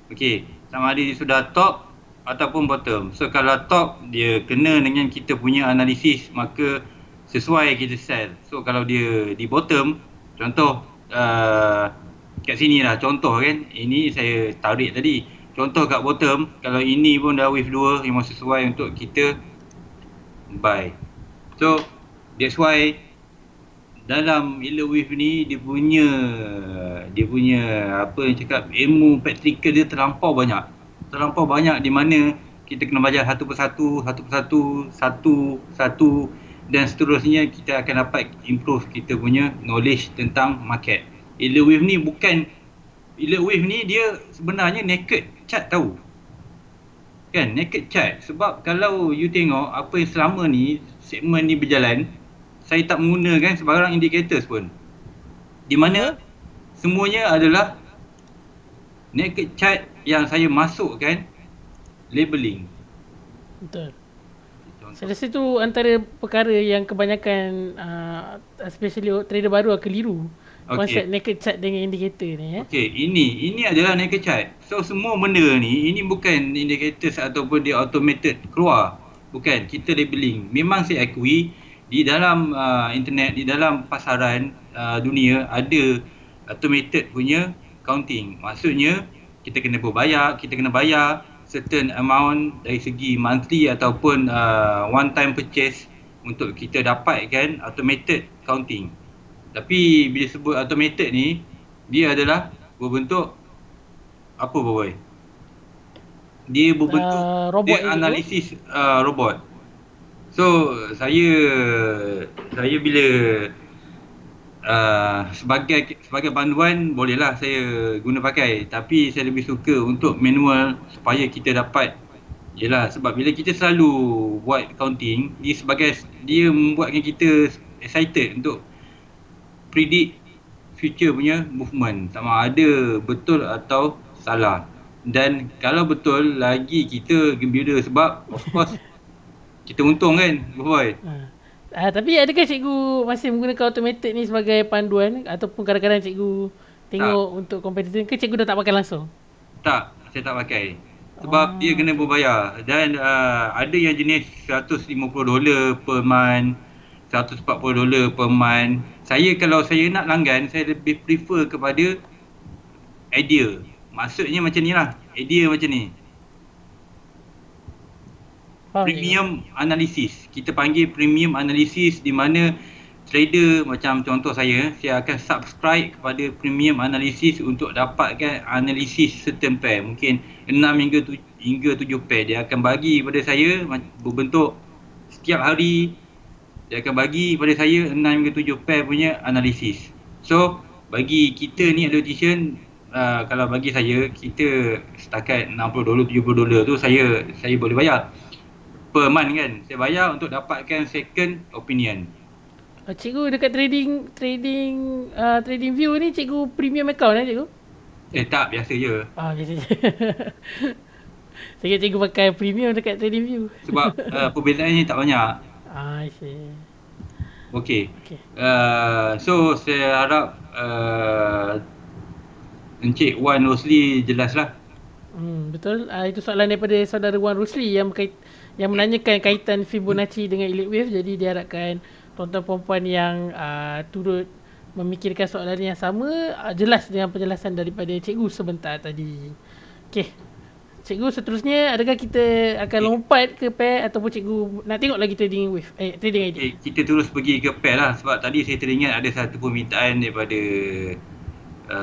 Okey, sama ada dia sudah top ataupun bottom. So kalau top dia kena dengan kita punya analisis, maka sesuai kita sell. So kalau dia di bottom, contoh kat sini lah contoh kan. Ini saya tarik tadi. Contoh kat bottom, kalau ini pun dah wave 2 memang sesuai untuk kita buy. So that's why dalam yellow wave ni dia punya apa yang cakap, ilmu practical dia terlampau banyak di mana kita kena belajar satu persatu dan seterusnya kita akan dapat improve kita punya knowledge tentang market. Yellow wave ni dia sebenarnya naked chart tahu. Kan, naked chart. Sebab kalau you tengok apa yang selama ni segmen ni berjalan, saya tak menggunakan sebarang indicators pun. Di mana semuanya adalah naked chart yang saya masukkan labeling. Betul. Saya rasa tu antara perkara yang kebanyakan especially trader baru akan keliru. Konsep naked chart dengan indicator ni. Okey, ini adalah naked chart. So semua benda ni, ini bukan indicators ataupun dia automated keluar. Bukan, kita labeling. Memang saya akui di dalam internet, di dalam pasaran dunia ada automated punya counting. Maksudnya kita kena bayar certain amount dari segi monthly ataupun one time purchase untuk kita dapatkan automated counting. Tapi bila sebut automated ni, dia adalah berbentuk apa boy? Dia berbentuk robot, dia analisis robot. So saya bila sebagai panduan bolehlah saya guna pakai, tapi saya lebih suka untuk manual supaya kita dapat, yelah, sebab bila kita selalu buat counting, dia membuatkan kita excited untuk predict future punya movement, sama ada betul atau salah. Dan kalau betul lagi kita gembira sebab of course kita untung kan, boy. Tapi adakah cikgu masih menggunakan automated ni sebagai panduan ataupun kadang-kadang cikgu tengok untuk kompetitor ke cikgu dah tak pakai langsung? Tak, saya tak pakai. Sebab dia kena berbayar dan ada yang jenis $150 per month, $140 per month. Kalau saya nak langgan, saya lebih prefer kepada idea. Maksudnya macam ni lah, idea macam ni. Premium analysis. Kita panggil premium analysis di mana trader macam contoh saya akan subscribe kepada premium analysis untuk dapatkan analisis certain pair. Mungkin 6 hingga 7 pair dia akan bagi kepada saya berbentuk setiap hari. Dia akan bagi kepada saya 6 hingga 7 pair punya analisis. So bagi kita ni advertisement, kalau bagi saya, kita setakat $60, $70 tu saya boleh bayar per month kan. Saya bayar untuk dapatkan second opinion. Cikgu dekat trading view ni cikgu premium account cikgu? Tak, biasa je. Biasa je. Saya kira cikgu pakai premium dekat trading view. Sebab perbezaannya tak banyak. I see. Okay. So saya harap Encik Wan Rosli jelaslah Betul. Itu soalan daripada saudara Wan Rusli yang menanyakan kaitan Fibonacci dengan elite wave. Jadi dia harapkan tuan-tuan perempuan yang turut memikirkan soalan yang sama jelas dengan penjelasan daripada cikgu sebentar tadi. Okey. Cikgu, seterusnya adakah kita akan lompat ke pair ataupun cikgu nak tengok lagi trading wave? Trading idea. Kita terus pergi ke pair lah, sebab tadi saya teringat ada satu permintaan daripada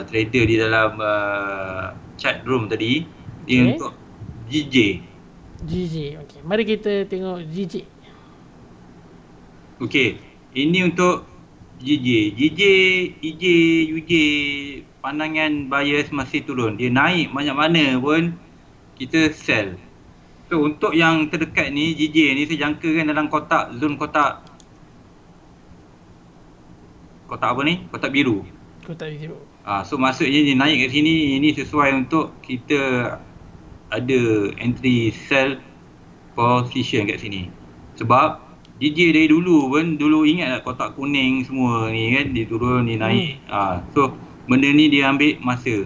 trader di dalam chat room tadi. Dia untuk GJ. Okey, mari kita tengok GJ. Okey, ini untuk GJ, EJ, UJ, pandangan buyers masih turun. Dia naik banyak mana pun kita sell. So untuk yang terdekat ni, GJ ni saya jangkakan dalam kotak, zone kotak apa ni? Kotak biru. Kotak biru. So maksudnya dia naik kat sini, ini sesuai untuk kita ada entry sell position kat sini. Sebab DJ dari dulu pun, dulu ingat tak kotak kuning semua ni kan, dia turun, dia naik. So benda ni dia ambil masa.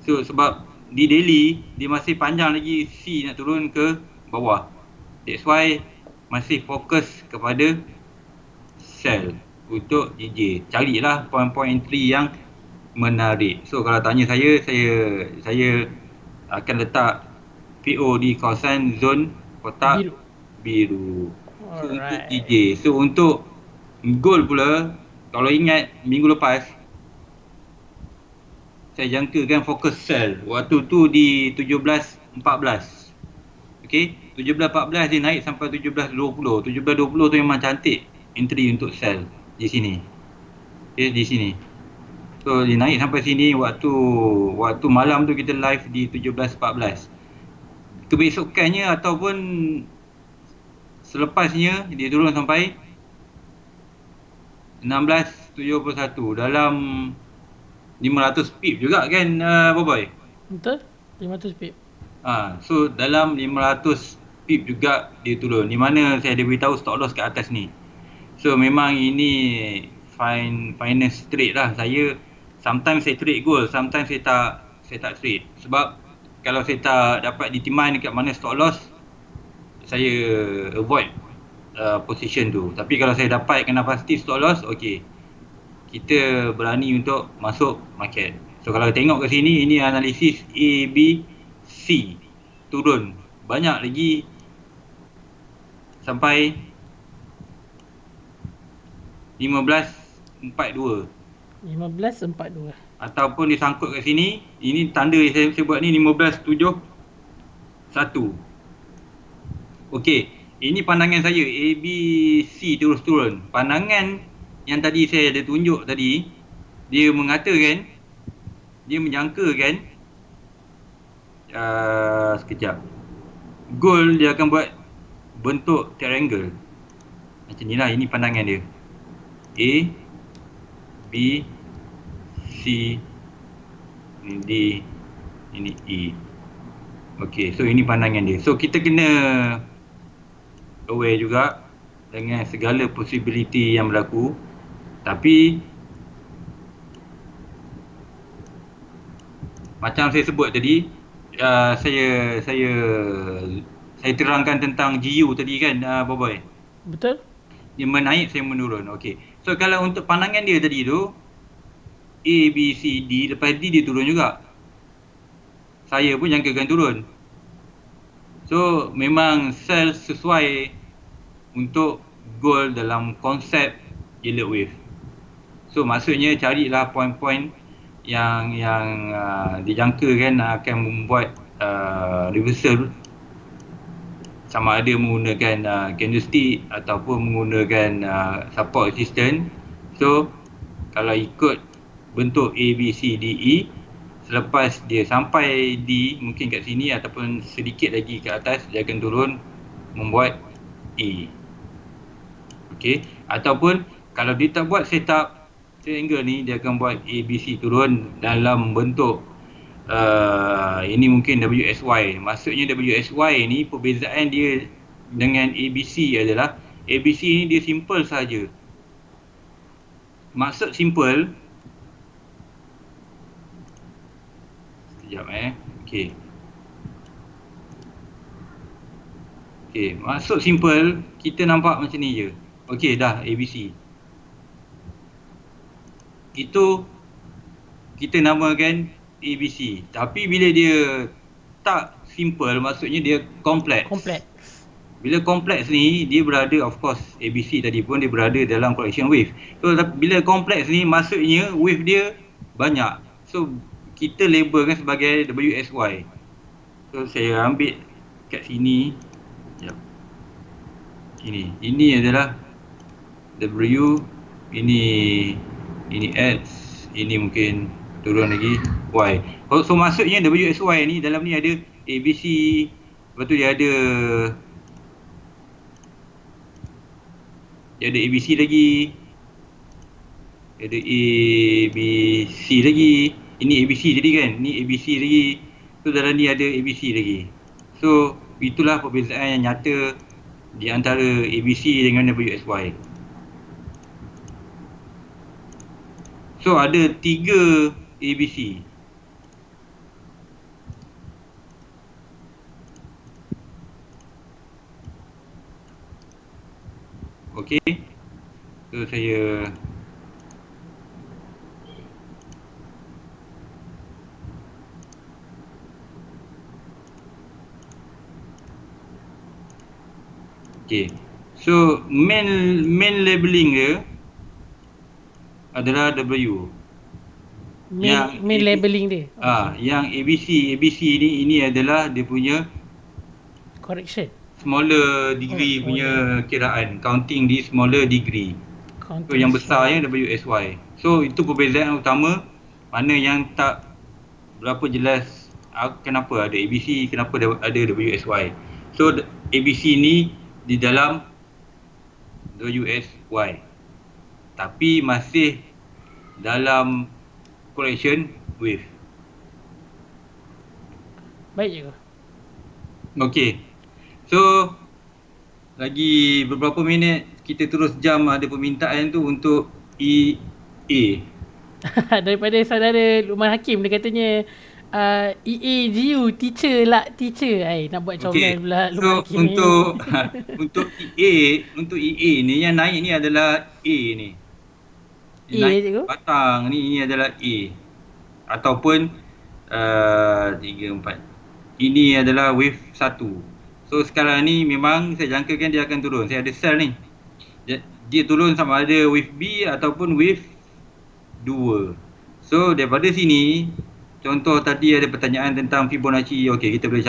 So sebab di daily dia masih panjang lagi C nak turun ke bawah. That's why masih fokus kepada sell untuk DJ. Carilah point-point entry yang menarik. So kalau tanya saya akan letak PO di kawasan zone kotak biru. So untuk DJ. So untuk gold pula, kalau ingat minggu lepas saya jangkakan fokus sell. Waktu tu di 17.14. Okey, 17.14 dia naik sampai 17.20. 17.20 tu memang cantik entry untuk sell di sini. Okey, di sini. So dia naik sampai sini waktu malam tu kita live di 17.14. Kebesokannya ataupun selepasnya dia turun sampai 16.71 dalam 500 pip juga kan Boboiboy? Betul, 500 pip. So dalam 500 pip juga dia turun. Di mana saya ada beritahu stop loss kat atas ni. So memang ini finance trade lah. Saya sometimes saya trade gold, sometimes saya tak trade. Sebab kalau saya tak dapat determine dekat mana stop loss, saya avoid position tu. Tapi kalau saya dapat kena pasti stop loss, okey, kita berani untuk masuk market. So kalau tengok ke sini, ini analisis A, B, C turun banyak lagi sampai 15.42 ataupun disangkut kat sini. Ini tanda yang saya buat ni 15.71. Okey, ini pandangan saya A, B, C terus turun. Pandangan yang tadi saya ada tunjuk tadi, dia mengatakan, dia menjangkakan sekejap, gold dia akan buat bentuk triangle macam ni lah. Ini pandangan dia A, B, C, ini D, ini E. Okey, so ini pandangan dia. So kita kena aware juga dengan segala possibility yang berlaku. Tapi macam saya sebut tadi, saya terangkan tentang GU tadi kan, Boboiboy. Betul. Dia menaik, saya menurun. Okey. So kalau untuk pandangan dia tadi tu A, B, C, D, lepas D dia turun juga. Saya pun jangkakan turun. So memang sell sesuai untuk gold dalam konsep yellow wave. So maksudnya carilah point-point yang dijangkakan akan membuat reversal, sama ada menggunakan candlestick ataupun menggunakan support resistance. So kalau ikut bentuk A, B, C, D, E, selepas dia sampai D mungkin kat sini ataupun sedikit lagi ke atas, dia akan turun membuat E. Okey, ataupun kalau dia tak buat setup triangle ni, dia akan buat A, B, C turun dalam bentuk ini mungkin WSY. Maksudnya WSY ni perbezaan dia dengan ABC adalah ABC ni dia simple saja. Maksud simple, sekejap okey. Okay, maksud simple, kita nampak macam ni je. Okay, dah ABC. Itu kita namakan ABC. Tapi bila dia tak simple, maksudnya dia kompleks. Kompleks. Bila kompleks ni, dia berada, of course, ABC tadi pun dia berada dalam collection wave. So, bila kompleks ni, maksudnya wave dia banyak. So, kita labelkan sebagai WSY. So, saya ambil kat sini. Sekejap. Ini adalah W, ini X, ini mungkin turun lagi Y. So maksudnya WSY ni dalam ni ada ABC, lepas tu dia ada ABC lagi, ada ABC lagi, ini ABC jadi kan, ni ABC lagi, so dalam ni ada ABC lagi. So itulah perbezaan yang nyata di antara ABC dengan WSY. So ada 3 ABC. Okey. So saya okey. So main labeling dia adalah W. Main labeling dia. Yang ABC ini adalah dia punya Correction. smaller degree punya kiraan, counting di smaller degree. So yang besarnya WSY. So itu perbezaan utama, mana yang tak berapa jelas kenapa ada ABC, kenapa ada WSY. So ABC ni di dalam WSY, tapi masih dalam collection wave. Baik je. Okey. So lagi beberapa minit kita terus jam ada permintaan tu untuk EA. Daripada saudara Luqman Hakim, dia katanya EAGU teacher lah, teacher. Nak buat comel pula Luqman So Hakim untuk EA ni yang naik ni adalah A ni. A je ke? Batang ni adalah A. Ataupun 3 4. Ini adalah wave 1. So sekarang ni memang saya jangkakan dia akan turun. Saya ada sel ni. Dia turun sama ada wave B ataupun wave 2. So daripada sini, contoh tadi ada pertanyaan tentang Fibonacci. Okey, kita boleh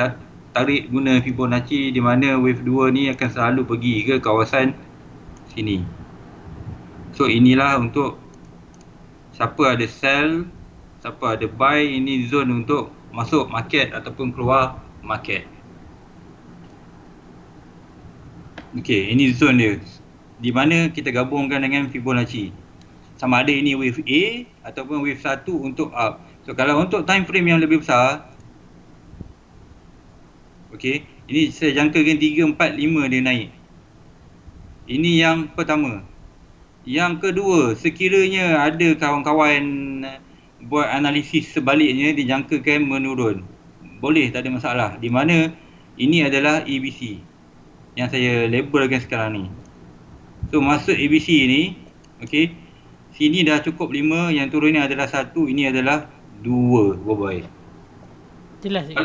tarik guna Fibonacci di mana wave 2 ni akan selalu pergi ke kawasan sini. So inilah untuk siapa ada sell, siapa ada buy, ini zone untuk masuk market ataupun keluar market. Okey, ini zone dia di mana kita gabungkan dengan Fibonacci. Sama ada ini wave A ataupun wave 1 untuk up. So kalau untuk time frame yang lebih besar, okey, ini saya jangkakan 3, 4, 5 dia naik. Ini yang pertama. Yang kedua, sekiranya ada kawan-kawan buat analisis sebaliknya, dijangkakan menurun, boleh, tak ada masalah. Di mana ini adalah ABC yang saya labelkan sekarang ni. So maksud ABC ni, okey, sini dah cukup 5, yang turun ni adalah 1, ini adalah 2, boy. Jelas je.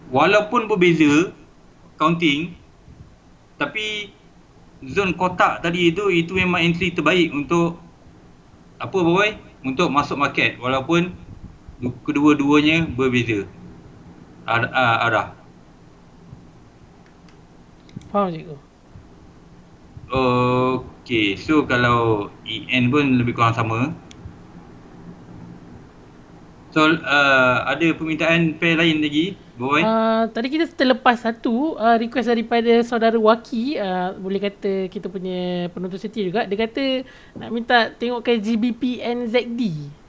Walaupun berbeza counting, tapi zon kotak tadi itu memang entry terbaik untuk apa boy? Untuk masuk market, walaupun kedua-duanya berbeza arah. Faham cikgu? Okey, so kalau EN pun lebih kurang sama. So ada permintaan pair lain lagi, boy? Tadi kita terlepas satu request daripada saudara Waki, boleh kata kita punya penuntut setia juga. Dia kata nak minta tengokkan GBP NZD.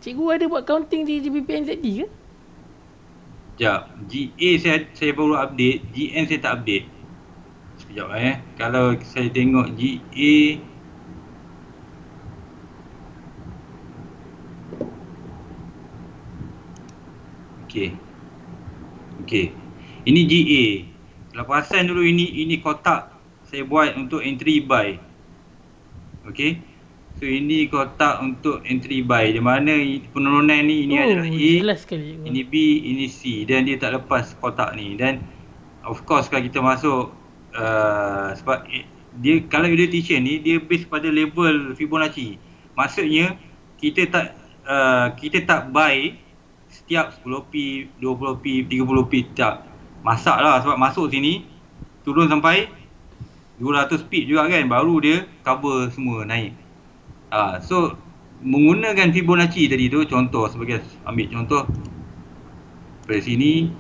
Cikgu ada buat counting di GBP NZD ke? Sekejap, GA saya baru update, GN saya tak update. Sekejap kalau saya tengok GA, Okey. Ini GA. Kalau perasan dulu ini kotak saya buat untuk entry buy. Okey. So ini kotak untuk entry buy. Di mana penurunan ni, ini adalah A, jelas sekali. ini B, ini C, dan dia tak lepas kotak ni. Dan of course kalau kita masuk sebab dia kalau utilization ni dia base pada level Fibonacci. Maksudnya kita tak buy setiap 10p, 20p, 30p tak. Masak lah sebab masuk sini turun sampai 200 pip juga kan, baru dia cover semua naik. So menggunakan Fibonacci tadi tu, contoh sebagai ambil contoh pada sini,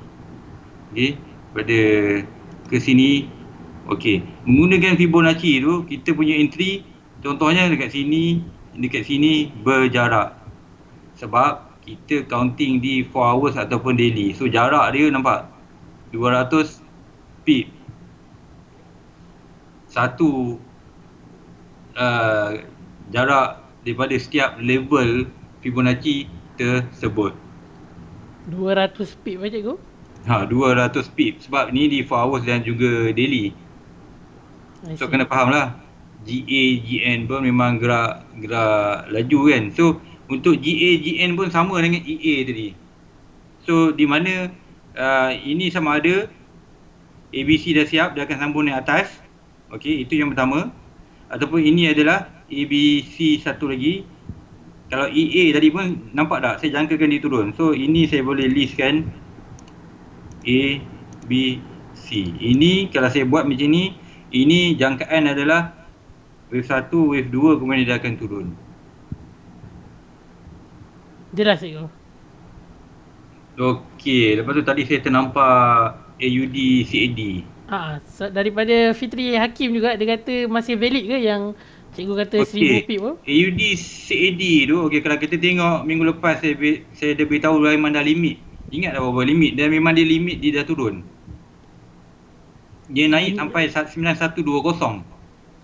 okey, pada ke sini, okey. Menggunakan Fibonacci tu kita punya entry contohnya dekat sini berjarak. Sebab kita counting di 4 hours ataupun daily. So jarak dia nampak 200 pip. Satu jarak daripada setiap level Fibonacci tersebut. 200 pip macam tu? 200 pip sebab ni di 4 hours dan juga daily. So kena faham lah, GA, GN pun memang gerak laju kan. So untuk GA, GN pun sama dengan EA tadi. So di mana ini sama ada ABC dah siap, dia akan sambung naik atas. Okey, itu yang pertama. Ataupun ini adalah ABC satu lagi. Kalau EA tadi pun nampak tak, saya jangkakan dia turun. So ini saya boleh listkan A, B, C. Ini kalau saya buat macam ni, ini jangkaan adalah wave 1, wave 2, kemudian dia akan turun. Jelas cikgu. Okey, lepas tu tadi saya ternampak AUD, CAD. Daripada Fitri Hakim juga, dia kata masih valid ke yang cikgu kata 1000 pip tu? AUD, CAD tu, okey, kalau kita tengok minggu lepas saya dah beritahu memang dah limit. Ingat dah berapa limit, dan memang dia limit, dia dah turun. Dia naik sampai 9120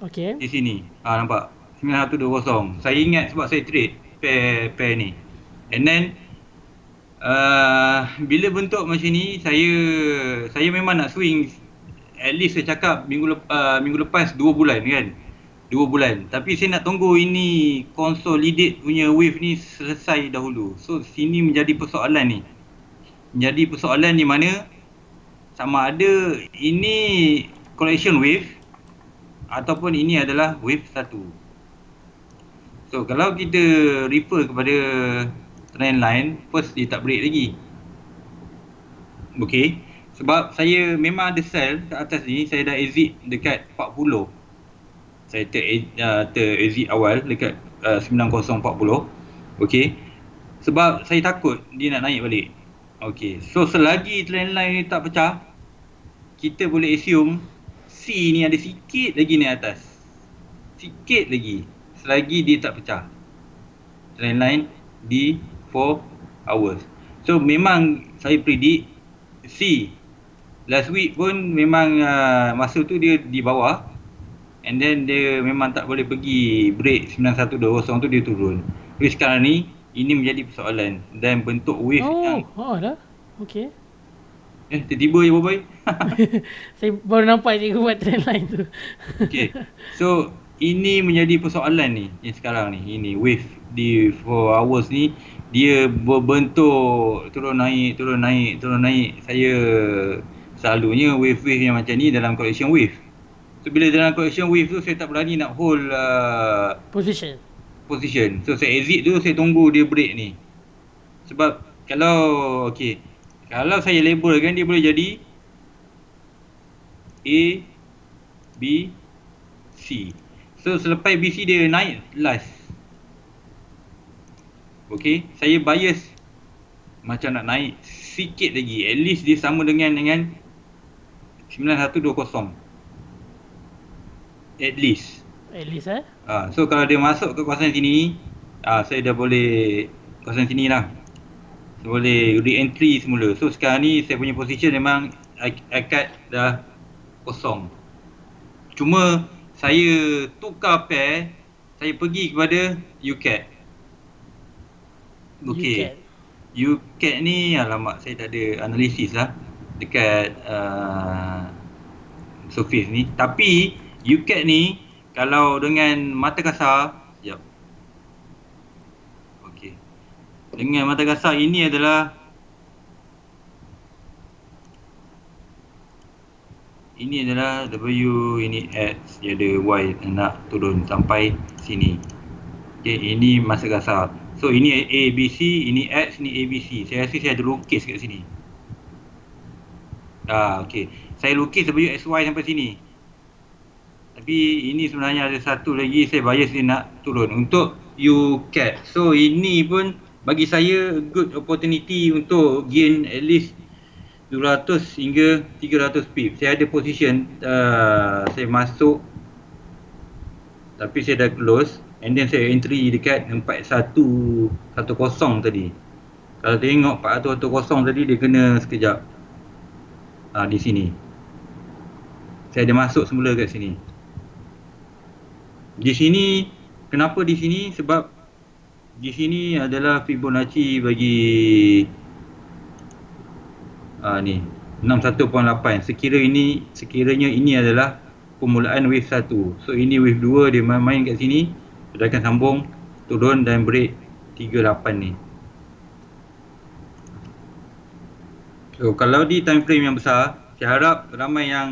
okey. di sini. Nampak? 9120. Saya ingat sebab saya trade pair ni. And then bila bentuk macam ni, saya memang nak swing. At least saya cakap minggu lepas 2 bulan kan. 2 bulan. Tapi saya nak tunggu ini consolidate punya wave ni selesai dahulu. So sini menjadi persoalan ni. Menjadi persoalan di mana sama ada ini correction wave ataupun ini adalah wave 1. So kalau kita refer kepada trend line, first dia tak break lagi. Okey, sebab saya memang ada sell kat atas ni, saya dah exit dekat 40. Saya exit awal dekat 9040. Okey, sebab saya takut dia nak naik balik. Okey, so selagi trend line ni tak pecah, kita boleh assume C ni ada sikit lagi naik atas. Sikit lagi, selagi dia tak pecah trend line di 4 hours. So memang saya predict C last week pun memang masa tu dia di bawah, and then dia memang tak boleh pergi break 9120 tu, dia turun. Tapi sekarang ni ini menjadi persoalan dan bentuk wave yang dah. Okey. tiba-tiba je boy. Saya baru nampak cikgu buat trend line tu. Okey. So ini menjadi persoalan ni yang sekarang ni. Ini wave di 4 hours ni dia berbentuk turun naik. Saya selalunya wave-wave yang macam ni dalam correction wave. So bila dalam correction wave tu saya tak berani nak hold position. So saya exit tu, saya tunggu dia break ni. Sebab kalau saya label kan, dia boleh jadi A, B, C. So selepas BC dia naik last. Okey, saya bias macam nak naik sikit lagi. At least dia sama dengan 9120. At least so kalau dia masuk ke kawasan sini, saya dah boleh kawasan sini lah. Saya boleh re-entry semula. So sekarang ni saya punya position memang akad dah kosong. Cuma saya tukar pair, saya pergi kepada UCAD. Okey, UCAD ni alamak saya tak ada analisis lah dekat surface ni. Tapi UCAT ni kalau dengan mata kasar, sekejap. Okey. Dengan mata kasar ini adalah W, ini X, dia ada Y nak turun sampai sini. Okey, ini masa kasar. So ini A, B, C, ini X, ini A, B, C. Saya rasa saya ada lukis kat sini. Okey. Saya lukis W, X, Y sampai sini. Tapi ini sebenarnya ada satu lagi saya bias dia nak turun untuk UCAT. So ini pun bagi saya good opportunity untuk gain at least 200 hingga 300 pip. Saya ada position, saya masuk tapi saya dah close and then saya entry dekat 4110 tadi. Kalau tengok 4110 tadi dia kena sekejap. Di sini. Saya ada masuk semula kat sini. Di sini, kenapa di sini? Sebab di sini adalah Fibonacci bagi ni 61.8. Sekiranya ini adalah permulaan wave 1. So ini wave 2 dia main kat sini, dia akan sambung turun dan break 38 ni. So kalau di time frame yang besar, saya harap ramai yang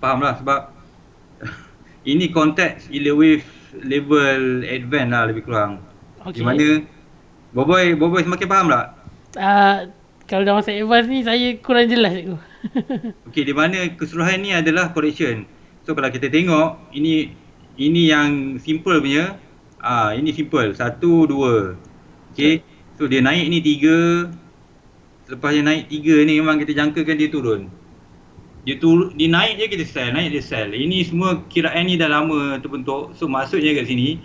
faham lah sebab ini konteks gila wave level advance lah lebih kurang. Okey. Di mana Boboy semakin faham tak? Kalau dah masa advance ni saya kurang jelas cikgu. Okey, di mana keseluruhan ni adalah correction. So kalau kita tengok ini yang simple punya. Ini simple 1 2. Okey. So dia naik ni 3. Selepas dia naik 3 ni memang kita jangkakan dia turun. Dia naik je kita sell, naik dia sell. Ini semua kiraan ni dah lama terbentuk. So maksudnya kat sini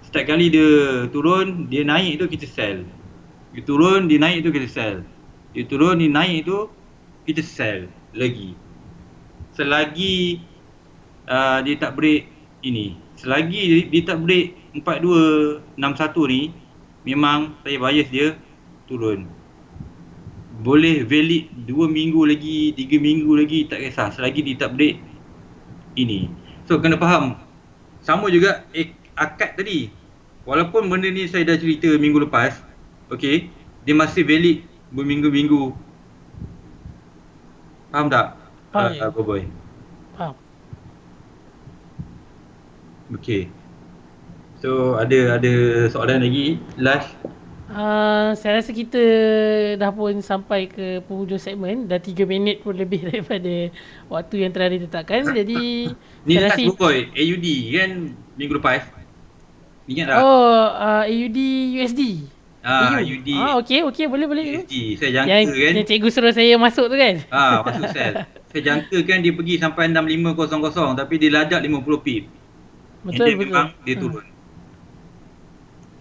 setiap kali dia turun, dia naik tu kita sell. Dia turun, dia naik tu kita sell. Dia turun, dia naik tu kita sell lagi. Selagi dia tak break ini. Selagi dia tak break 4261 ni, memang saya bias dia turun. Boleh valid 2 minggu lagi, 3 minggu lagi, tak kisah selagi dia tak break ini. So kena faham. Sama juga akad tadi. Walaupun benda ni saya dah cerita minggu lepas, okey, dia masih valid berminggu-minggu. Faham tak? Faham. Boy. Faham. Okey. So ada soalan lagi last. Saya rasa kita dah pun sampai ke penghujung segmen. Dah 3 minit pun lebih daripada waktu yang telah ditetapkan. Jadi Ni saya last rasa Boy, AUD kan minggu lepas. Ingat tak? AUD USD. AUD. Okey, boleh. USD. Saya jangka kan. Yang cikgu suruh saya masuk tu kan? Masuk sell. Saya jangka kan dia pergi sampai 6500 tapi dia lajak 50 pip. Betul. Memang dia turun.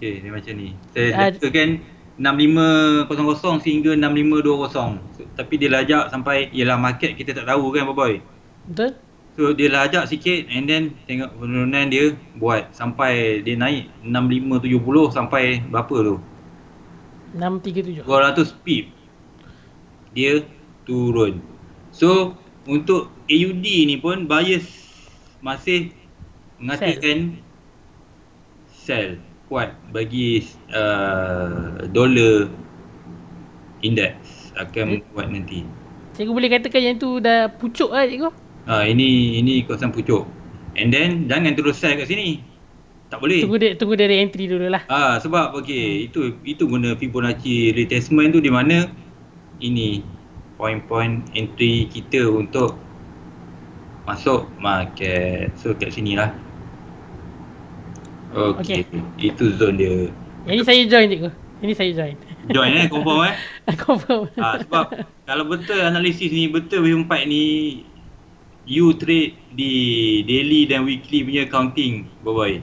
Okey, dia macam ni. Saya jangka kan 6500 sehingga 6520. Tapi dia lajak sampai, ialah market kita tak tahu kan Boy. Betul. So dia lajak sikit and then tengok penurunan dia buat sampai dia naik 6570 sampai berapa tu? 637. 200 pip. Dia turun. So untuk AUD ni pun bias masih mengatakan sell kuat bagi dollar index akan kuat nanti. Cikgu boleh katakan yang tu dah pucuk lah cikgu? Ini kawasan pucuk. And then jangan terus sell kat sini. Tak boleh. Tunggu dari entry dulu lah. Sebab itu guna Fibonacci retracement tu di mana ini point-point entry kita untuk masuk market. So kat sini lah. Okey. Itu zone dia. Yang ni saya join cikgu. Join confirm Confirm. sebab kalau betul analisis ni, betul wave 4 ni, you trade di daily dan weekly punya counting Boy.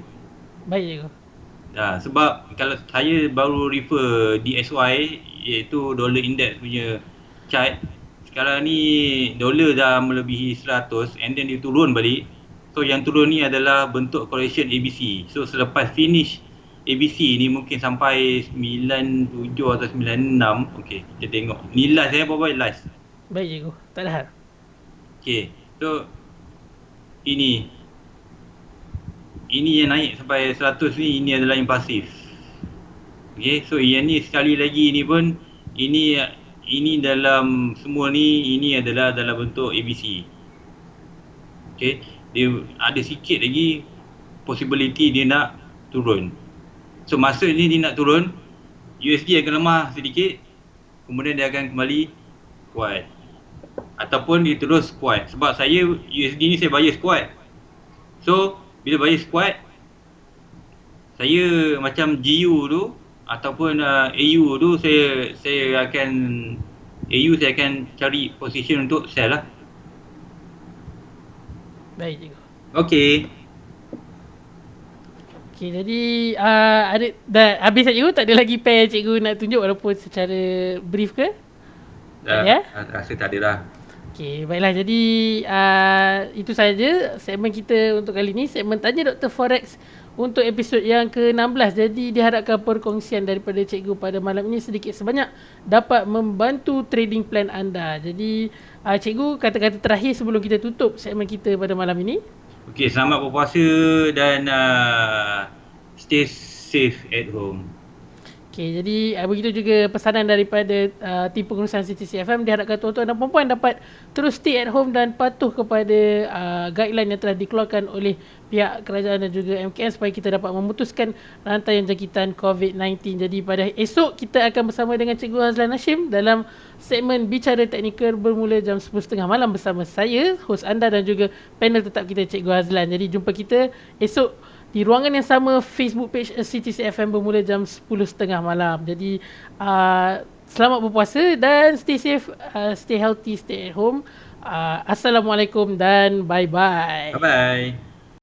Baik cikgu. Sebab kalau saya baru refer DXY, iaitu dollar index punya chart. Sekarang ni dolar dah melebihi 100 and then dia turun balik. So yang turun ni adalah bentuk correction ABC. So selepas finish ABC ni mungkin sampai 97 atau 96. Okey, kita tengok. Ni last Boy, last. Baik cikgu. Tak ada hal. Okey. So ini ini yang naik sampai 100 ni, ini adalah yang pasif. Okay, so yang ni sekali lagi ni pun, ini dalam semua ni, ini adalah dalam bentuk ABC. Okay, dia ada sikit lagi possibility dia nak turun. So masa ni dia nak turun, USD akan lemah sedikit, kemudian dia akan kembali kuat. Ataupun dia terus kuat. Sebab saya USD ni saya bias kuat. So bila bias kuat, saya macam GU tu ataupun AU tu saya akan cari position untuk sell lah. Baik cikgu. Okey. Okey, jadi ada dah habis tak cikgu? Tak ada lagi pair cikgu nak tunjuk walaupun secara brief ke? Ya? Rasa tak ada lah. Okey, baiklah. Jadi itu saja segmen kita untuk kali ini, segmen Tanya Dr. Forex untuk episod yang ke-16. Jadi diharapkan perkongsian daripada cikgu pada malam ini sedikit sebanyak dapat membantu trading plan anda. Jadi cikgu, kata-kata terakhir sebelum kita tutup segmen kita pada malam ini. Okey, selamat berpuasa dan stay safe at home. Okey, jadi begitu juga pesanan daripada tim pengurusan CTC-FM. Diharapkan tuan-tuan dan puan-puan dapat terus stay at home dan patuh kepada guideline yang telah dikeluarkan oleh pihak kerajaan dan juga MKN supaya kita dapat memutuskan rantaian jangkitan COVID-19. Jadi pada esok kita akan bersama dengan Cikgu Hazlan Hashim dalam segmen Bicara Teknikal bermula jam 10.30 malam bersama saya, hos anda dan juga panel tetap kita Cikgu Hazlan. Jadi jumpa kita esok di ruangan yang sama, Facebook page CTC-FM bermula jam 10.30 malam. Jadi selamat berpuasa dan stay safe, stay healthy, stay at home. Assalamualaikum dan bye-bye. Bye-bye.